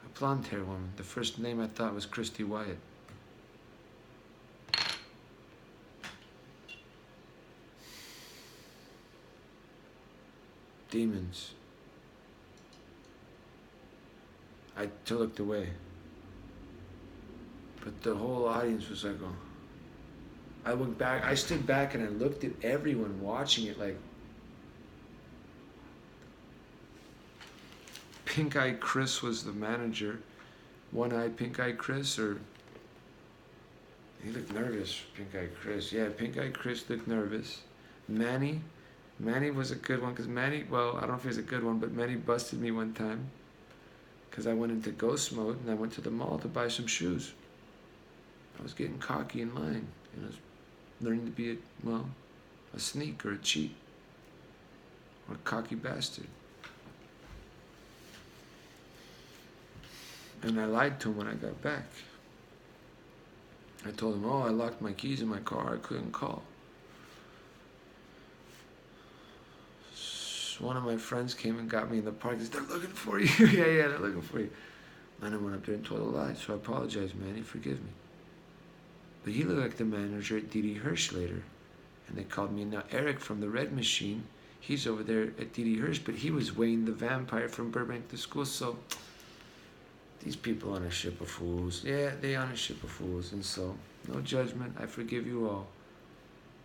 A blonde hair woman. The first name I thought was Christy Wyatt. Demons. I looked away. But the whole audience was like, oh. I stood back and I looked at everyone watching it like, Pink Eye Chris was the manager. One Eye Pink Eye Chris, or he looked nervous. Pink Eye Chris, yeah, Pink Eye Chris looked nervous. Manny was a good one because Manny, well, I don't know if he was a good one, but Manny busted me one time because I went into ghost mode and I went to the mall to buy some shoes. I was getting cocky and lying, I was learning to be a sneak or a cheat or a cocky bastard. And I lied to him when I got back. I told him, I locked my keys in my car, I couldn't call. So one of my friends came and got me in the park. He said, they're looking for you. yeah, they're looking for you. And I went up there and told a lie, so I apologize, Manny, forgive me. But he looked like the manager at D.D. Hirsch later. And they called me. Now Eric from the Red Machine, he's over there at D.D. Hirsch, but he was Wayne the Vampire from Burbank to School, so these people on a ship of fools. Yeah, they on a ship of fools. And so, no judgment. I forgive you all.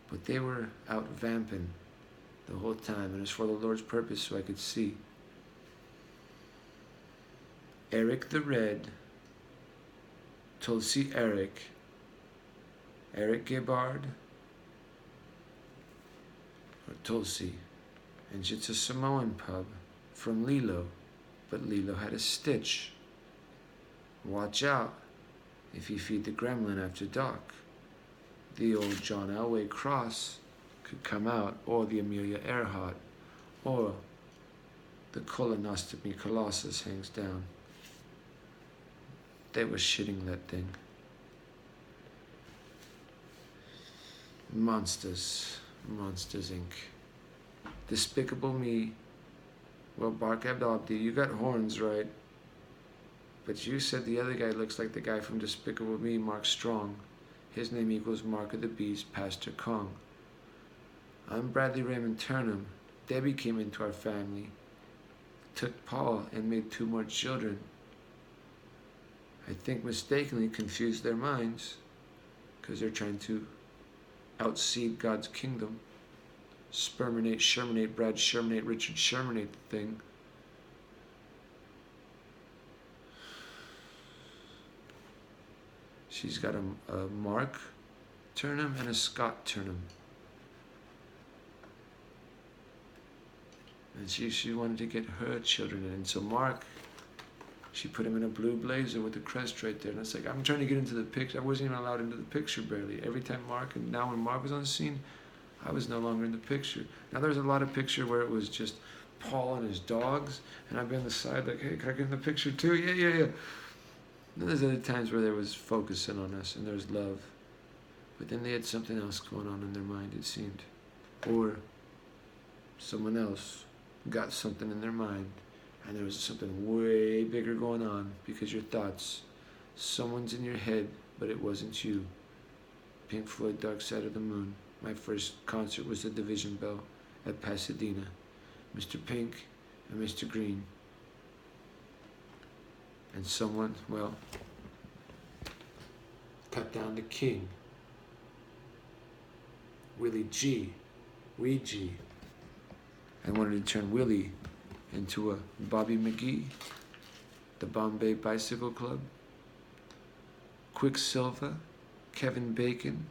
But they were out vamping the whole time. And it's for the Lord's purpose so I could see. Eric the Red, Tulsi Eric Gibbard, or Tulsi. And it's a Samoan pub from Lilo. But Lilo had a stitch. Watch out if you feed the gremlin after dark. The old John Elway cross could come out, or the Amelia Earhart, or the colonostomy colossus hangs down. They were shitting that thing. Monsters Inc. Despicable Me. Well, Bark Abdi, you got horns, right? But you said the other guy looks like the guy from Despicable Me, Mark Strong. His name equals Mark of the Beast, Pastor Kong. I'm Bradley Raymond Turnham. Debbie came into our family. took Paul and made 2 more children. I think mistakenly confused their minds because they're trying to outseed God's kingdom. Sperminate, Shermanate, Brad Shermanate, Richard Shermanate thing. She's got a Mark Turnham and a Scott Turnham. And she wanted to get her children in. And so Mark, she put him in a blue blazer with the crest right there. And it's like, I'm trying to get into the picture. I wasn't even allowed into the picture barely. Every time Mark, and now when Mark was on the scene, I was no longer in the picture. Now there's a lot of picture where it was just Paul and his dogs, and I'd be on the side like, hey, can I get in the picture too? Yeah. And there's other times where there was focusing on us and there was love. But then they had something else going on in their mind, it seemed. Or someone else got something in their mind and there was something way bigger going on because your thoughts, someone's in your head, but it wasn't you. Pink Floyd, Dark Side of the Moon. My first concert was the Division Bell at Pasadena. Mr. Pink and Mr. Green. And someone, well, cut down the king. Willie G. I wanted to turn Willie into a Bobby McGee, the Bombay Bicycle Club, Quicksilver, Kevin Bacon,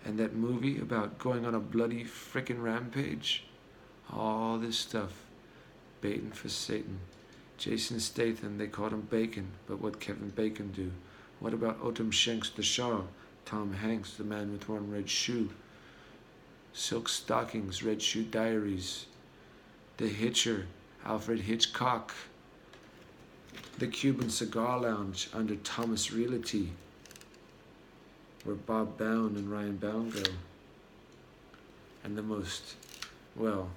and that movie about going on a bloody frickin' rampage. All this stuff. Baiting for Satan. Jason Statham, they called him Bacon, but what Kevin Bacon do? What about Otam Shanks the Shah? Tom Hanks, the man with one red shoe. Silk Stockings, Red Shoe Diaries. The Hitcher, Alfred Hitchcock. The Cuban Cigar Lounge under Thomas Realty, where Bob Bound and Ryan Bound go. And the most, well,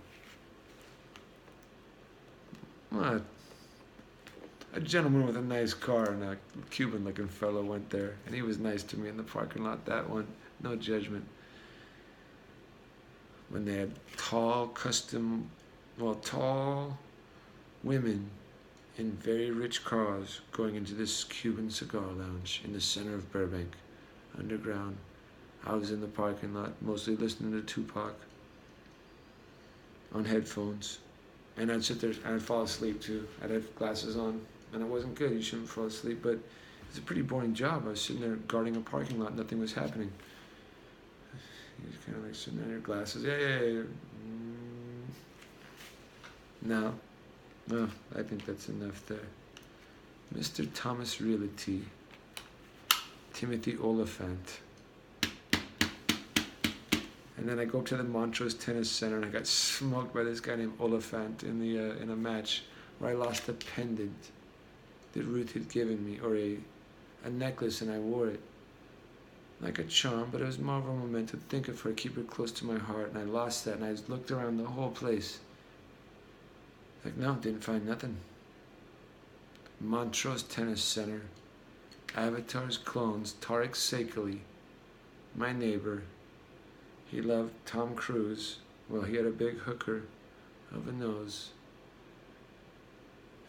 a gentleman with a nice car and a Cuban-looking fellow went there, and he was nice to me in the parking lot, that one, no judgment. When they had tall women in very rich cars going into this Cuban cigar lounge in the center of Burbank, underground. I was in the parking lot, mostly listening to Tupac on headphones. And I'd sit there, and I'd fall asleep too. I'd have glasses on, and it wasn't good. You shouldn't fall asleep, but it's a pretty boring job. I was sitting there guarding a parking lot, nothing was happening. You're just kind of like sitting there in your glasses. Yeah. No, I think that's enough there. Mr. Thomas Realty, Timothy Oliphant. And then I go up to the Montrose Tennis Center and I got smoked by this guy named Oliphant in a match where I lost a pendant that Ruth had given me, or a necklace, and I wore it like a charm, but it was more of a moment to think of her, keep her close to my heart, and I lost that, and I looked around the whole place. Like, no, didn't find nothing. Montrose Tennis Center, Avatar's clones, Tariq Sakeli, my neighbor. He loved Tom Cruise. Well, he had a big hooker of a nose.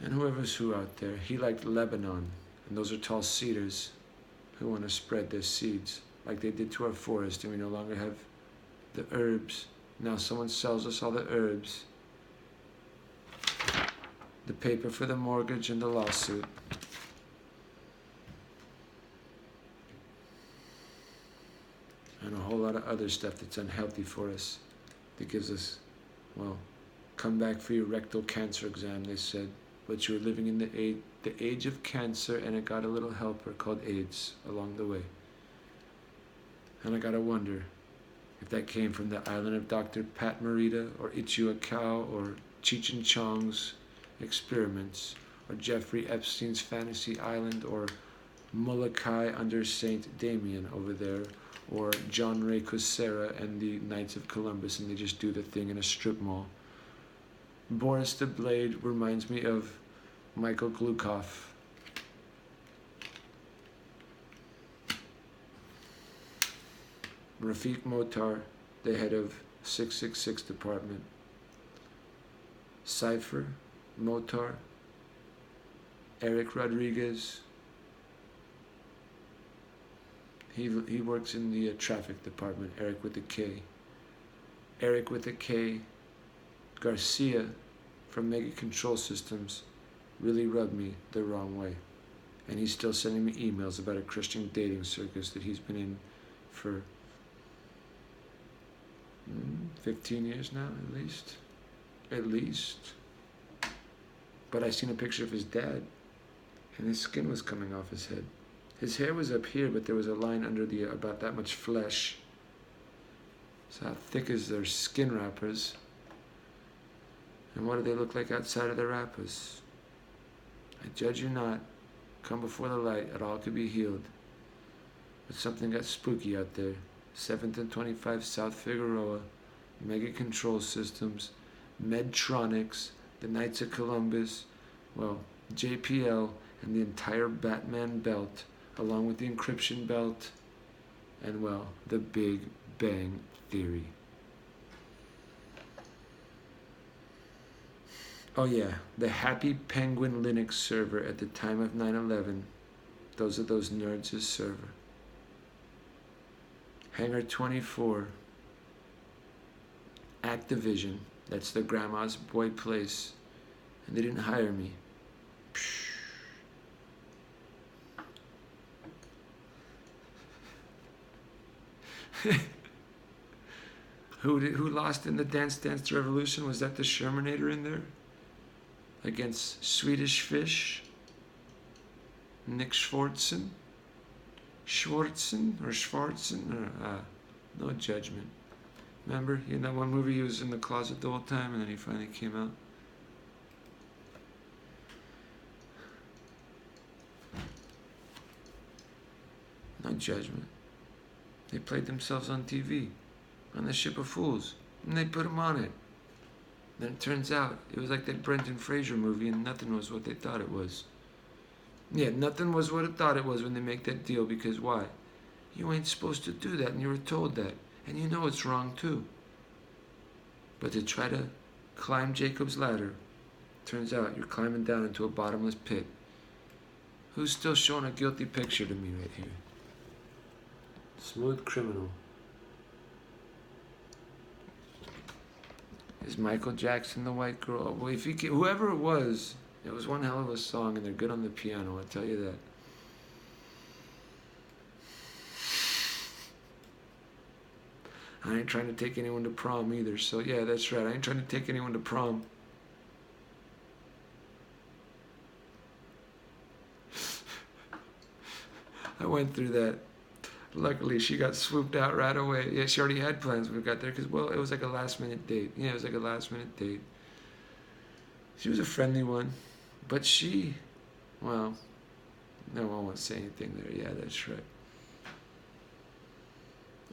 And whoever's who out there, he liked Lebanon. And those are tall cedars who want to spread their seeds like they did to our forest, and we no longer have the herbs. Now someone sells us all the herbs. The paper for the mortgage and the lawsuit. And a whole lot of other stuff that's unhealthy for us, that gives us, well, come back for your rectal cancer exam, they said, but you were living in the age of cancer, and it got a little helper called AIDS along the way. And I gotta wonder if that came from the island of Dr. Pat Morita, or Ichio Akao, or Cheech and Chong's experiments, or Jeffrey Epstein's fantasy island, or Molokai under Saint Damien over there, or John Ray Kucera and the Knights of Columbus, and they just do the thing in a strip mall. Boris the Blade reminds me of Michael Glukov. Rafiq Motar, the head of 666 Department. Cypher, Motar, Eric Rodriguez. He works in the traffic department. Eric with a K. Eric with a K. Garcia from Mega Control Systems really rubbed me the wrong way. And he's still sending me emails about a Christian dating circus that he's been in for 15 years now, at least. At least. But I seen a picture of his dad, and his skin was coming off his head. His hair was up here, but there was a line under the about that much flesh. So how thick is their skin wrappers? And what do they look like outside of the wrappers? I judge you not. Come before the light, it all could be healed. But something got spooky out there. 7th and 25 South Figueroa, Mega Control Systems, Medtronics, the Knights of Columbus, well, JPL, and the entire Batman belt, along with the encryption belt, and, well, the Big Bang Theory. Oh yeah, the Happy Penguin Linux server at the time of 9/11. Those are those nerds' server. Hangar 24. Activision. That's the grandma's boy place. And they didn't hire me. Who lost in the Dance Dance Revolution? Was that the Shermanator in there? Against Swedish Fish? Nick Schwartzen? Schwartzen? No judgment. Remember, in that one movie he was in the closet the whole time and then he finally came out? No judgment. They played themselves on TV, on the Ship of Fools, and they put them on it. Then it turns out it was like that Brendan Fraser movie and nothing was what they thought it was. Yeah, nothing was what it thought it was when they make that deal, because why? You ain't supposed to do that and you were told that. And you know it's wrong too. But to try to climb Jacob's ladder, turns out you're climbing down into a bottomless pit. Who's still showing a guilty picture to me right here? Smooth Criminal. Is Michael Jackson the white girl? Well, if he can, whoever it was one hell of a song, and they're good on the piano, I'll tell you that. I ain't trying to take anyone to prom either, so yeah, that's right. I ain't trying to take anyone to prom. I went through that. Luckily, she got swooped out right away. Yeah, she already had plans when we got there, because, well, it was like a last-minute date. Yeah, it was like a last-minute date. She was a friendly one, but she, well, no one won't say anything there. Yeah, that's right.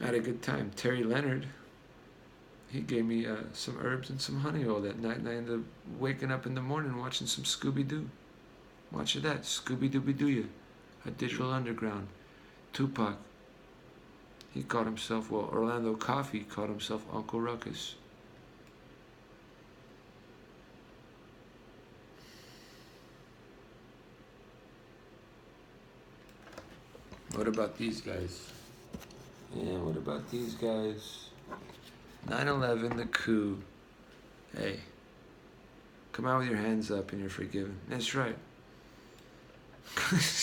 I had a good time. Terry Leonard, he gave me some herbs and some honey oil that night, and I ended up waking up in the morning watching some Scooby-Doo. Watching that, Scooby-Dooby-Doo-ya, a Digital Underground. Tupac, he called himself, well, Orlando Coffee called himself Uncle Ruckus. What about these guys? Yeah, what about these guys? 9/11, the coup. Hey, come out with your hands up and you're forgiven. That's right.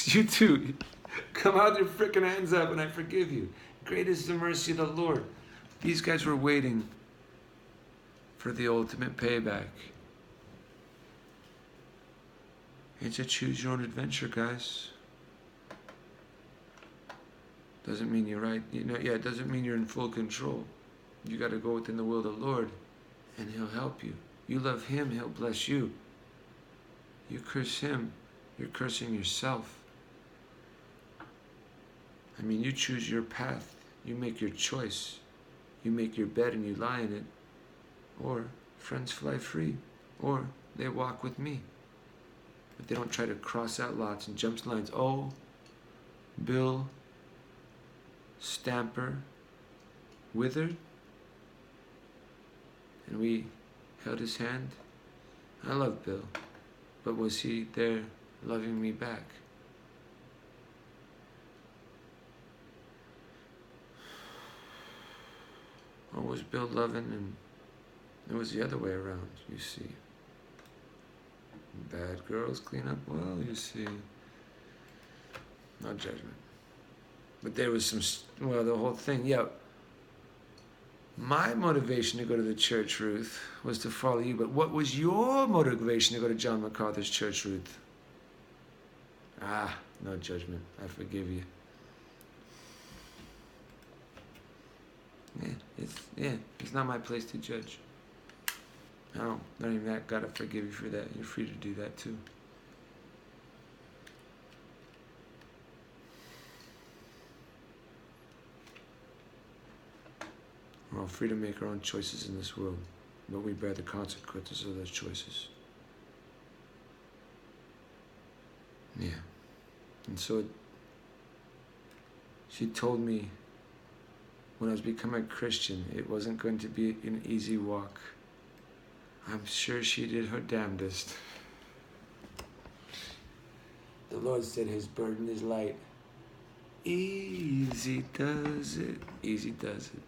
You too. Come out with your freaking hands up and I forgive you. Great is the mercy of the Lord. These guys were waiting for the ultimate payback. It's a choose your own adventure, guys. Doesn't mean you're right. It doesn't mean you're in full control. You got to go within the will of the Lord, and He'll help you. You love Him, He'll bless you. You curse Him, you're cursing yourself. I mean, you choose your path. You make your choice. You make your bed and you lie in it. Or friends fly free. Or they walk with me. But they don't try to cross out lots and jump lines. Oh, Bill Stamper withered, and we held his hand. I love Bill. But was he there loving me back? Or was Bill loving and it was the other way around, you see? Bad girls clean up well, you see. No judgment. But there was some, well, the whole thing, yeah. My motivation to go to the church, Ruth, was to follow you. But what was your motivation to go to John MacArthur's church, Ruth? Ah, no judgment. I forgive you. It's not my place to judge. No, not even that. Gotta forgive you for that. You're free to do that too. We're all free to make our own choices in this world, but we bear the consequences of those choices. Yeah. And so she told me when I was becoming a Christian, it wasn't going to be an easy walk. I'm sure she did her damnedest. The Lord said his burden is light. Easy does it. Easy does it.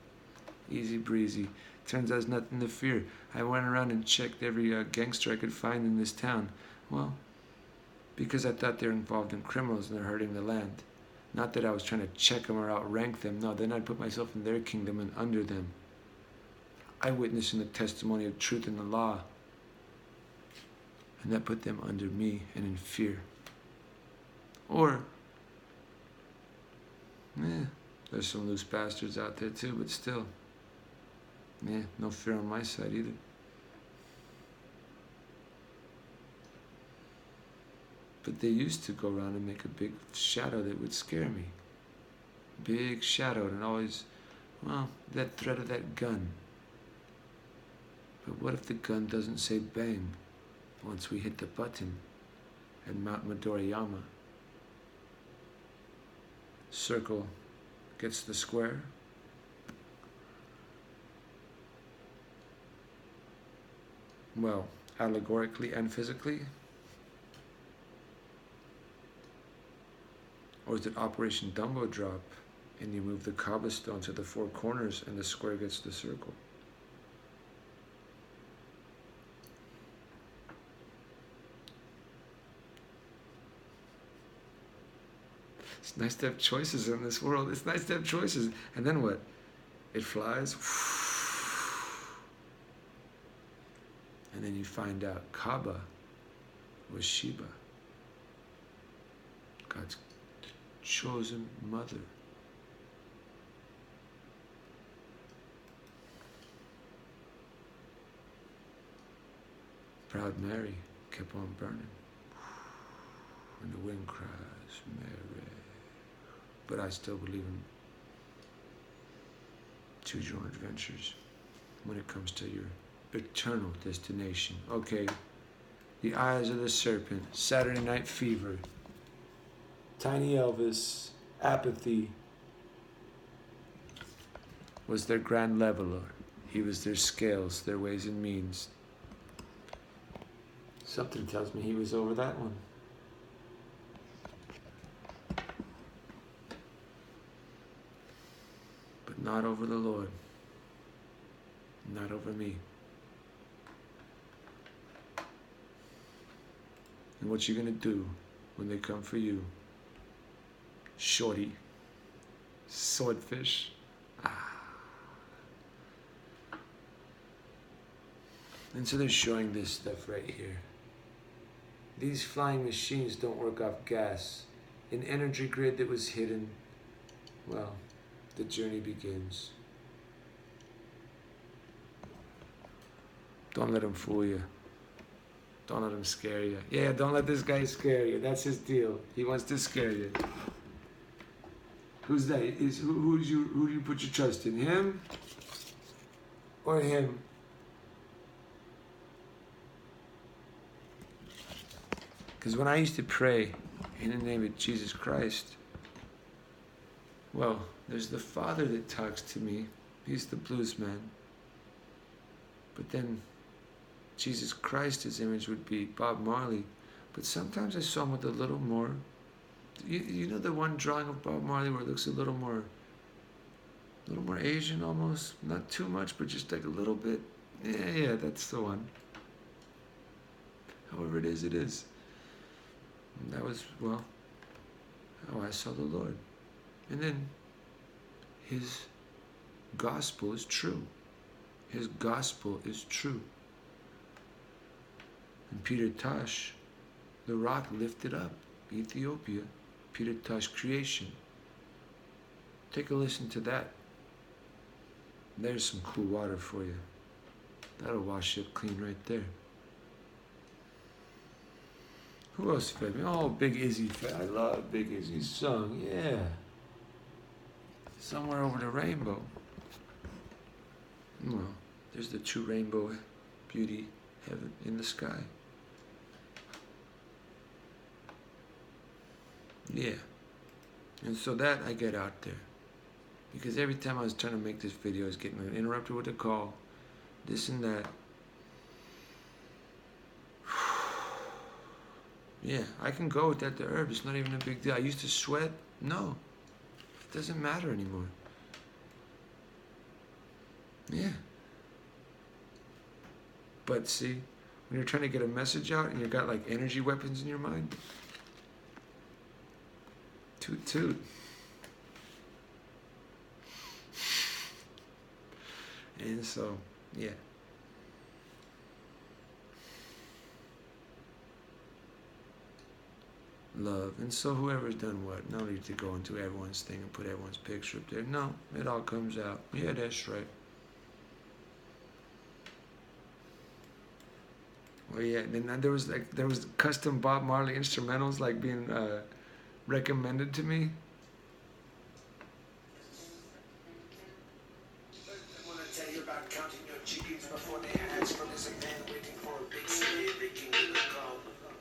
Easy breezy. Turns out there's nothing to fear. I went around and checked every gangster I could find in this town. Well, because I thought they're involved in criminals and they're hurting the land. Not that I was trying to check them or outrank them. No, then I'd put myself in their kingdom and under them. Eyewitnessing the testimony of truth in the law. And that put them under me and in fear. Or, there's some loose bastards out there too, but still. No fear on my side either. But they used to go around and make a big shadow that would scare me. Big shadow, and always, well, that threat of that gun. But what if the gun doesn't say bang once we hit the button at Mount Midoriyama? Circle gets the square. Well, allegorically and physically? Or is it Operation Dumbo Drop and you move the cobblestone to the four corners and the square gets the circle? It's nice to have choices in this world. It's nice to have choices. And then what? It flies. And then you find out Kaaba was Sheba, God's chosen mother. Proud Mary kept on burning. And the wind cries, Mary. But I still believe in choose your own adventures when it comes to your eternal destination. Okay, The Eyes of the Serpent, Saturday Night Fever, Tiny Elvis, Apathy was their grand leveler. He was their scales, their ways and means. Something tells me he was over that one. But not over the Lord. Not over me. And what you gonna do when they come for you? Shorty. Swordfish. And so they're showing this stuff right here. These flying machines don't work off gas. An energy grid that was hidden. Well, the journey begins. Don't let him fool you. Don't let him scare you. Yeah, don't let this guy scare you. That's his deal. He wants to scare you. Who's that? Who do you put your trust in? Him or him? Because when I used to pray in the name of Jesus Christ, well, there's the Father that talks to me. He's the blues man. But then Jesus Christ, his image would be Bob Marley. But sometimes I saw him with a little more. You know the one drawing of Bob Marley where it looks a little more Asian almost, not too much, but just like a little bit. Yeah, that's the one. However it is, it is. And that was, well, how I saw the Lord. And then His gospel is true. His gospel is true. And Peter Tosh, the rock lifted up Ethiopia, Peter Tosh creation. Take a listen to that. There's some cool water for you. That'll wash you up clean right there. Who else fed me? Oh, Big Izzy fed. I love Big Izzy's song. Yeah. Somewhere over the rainbow. Well, there's the true rainbow beauty heaven in the sky. Yeah. And so that I get out there. Because every time I was trying to make this video, I was getting interrupted with a call. This and that. Yeah, I can go with that, the herb. It's not even a big deal. I used to sweat. No. It doesn't matter anymore. Yeah. But see, when you're trying to get a message out and you've got like energy weapons in your mind, toot toot. And so, yeah. Love. And so whoever's done what, no need to go into everyone's thing and put everyone's picture up there. No, it all comes out. Yeah, that's right. Well, yeah, and then there was custom Bob Marley instrumentals like being recommended to me. I want to tell you about counting your chickens before they hatch. From there's a man waiting for a big slave, the kingdom will come.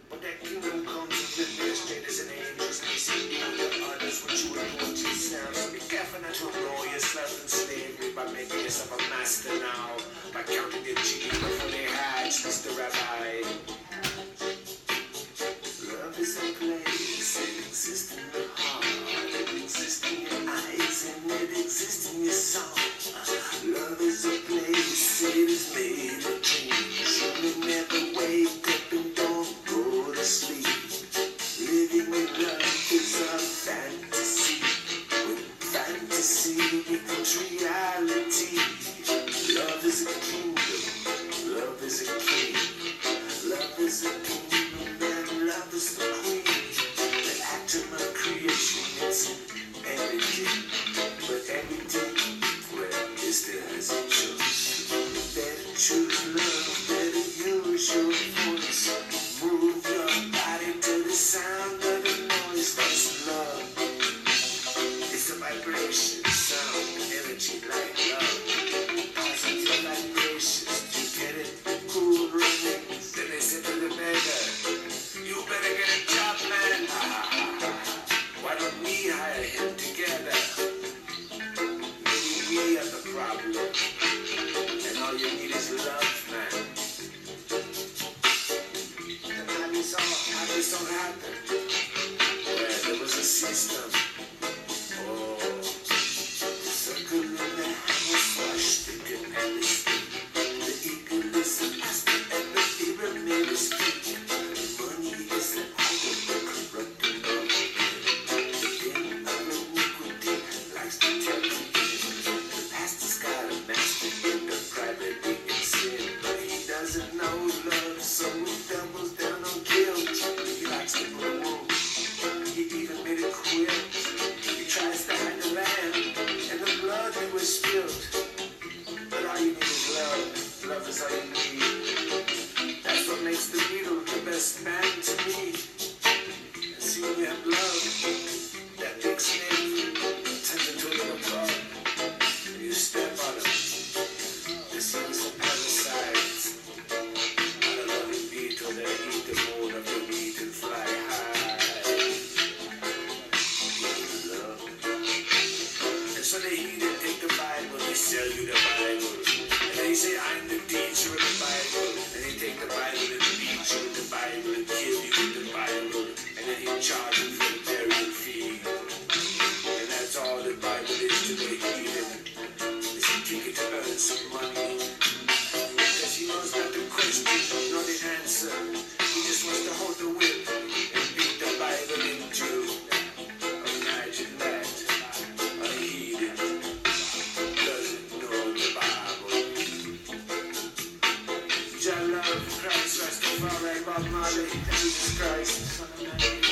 But that kingdom comes with administrators and angels. They see you and the others what you would want yourself. So be careful not to enroll yourself in slavery by making yourself a master now. By counting your chickens before they hatch, Mr. Rabbi. Love is a place, it exists in your heart, it exists in your eyes, and it exists in your soul. Love is a place, it is made of dreams. You may never wake up and don't go to sleep. Living in love is a fantasy. With fantasy becomes reality. Love is a kingdom. Love is a king. Love is a kingdom and love is the queen. The atom of creation is everything. But everything, well, it still has a choice. Better choose love, better use your voice. Move your body to the sound of the noise. That's love. It's a vibration, sound, energy like love. Positive vibrations, you get it? Cool runnings. Then they said to the beggar, you better get a job, man. Why don't we hire him together? Maybe we are the problem. And all you need is love, man. And how this all happened? Well, there was a system. Oh, the circle in the hammer flush, the good and the stick. The eagle is an aspen and the pyramid is fake. Money is an idol, the corrupting of the king of iniquity likes to tell you. The pastor's got a master in the private in sin, but he doesn't know love, so he doubles down on guilt. He likes to grow old. He even made a quilt. He tries to hide the lamb and the blood that was spilled. But all you need is love. Love is all you need. That's what makes the Beatle the best band to me. And see, when you have love, that big snake turns into a little bug. And you step on him. This is a parasite. Not a loving beetle that eat the mold of your meat and fly high. Love. And so they heathen take the Bible, they sell you the Bible. And they say, I'm the teacher of the Bible. And they take the Bible and beat you with the Bible and kill you with the charging for the burial fee. And that's all the Bible is to the heathen. It's a ticket to earn some money. Because he knows not the question nor the answer. He just wants to hold the whip and beat the Bible in two. Imagine that. A heathen doesn't know the Bible. Jah love Christ, Rastafari, Bob Marley, Jesus Christ, Son of Man.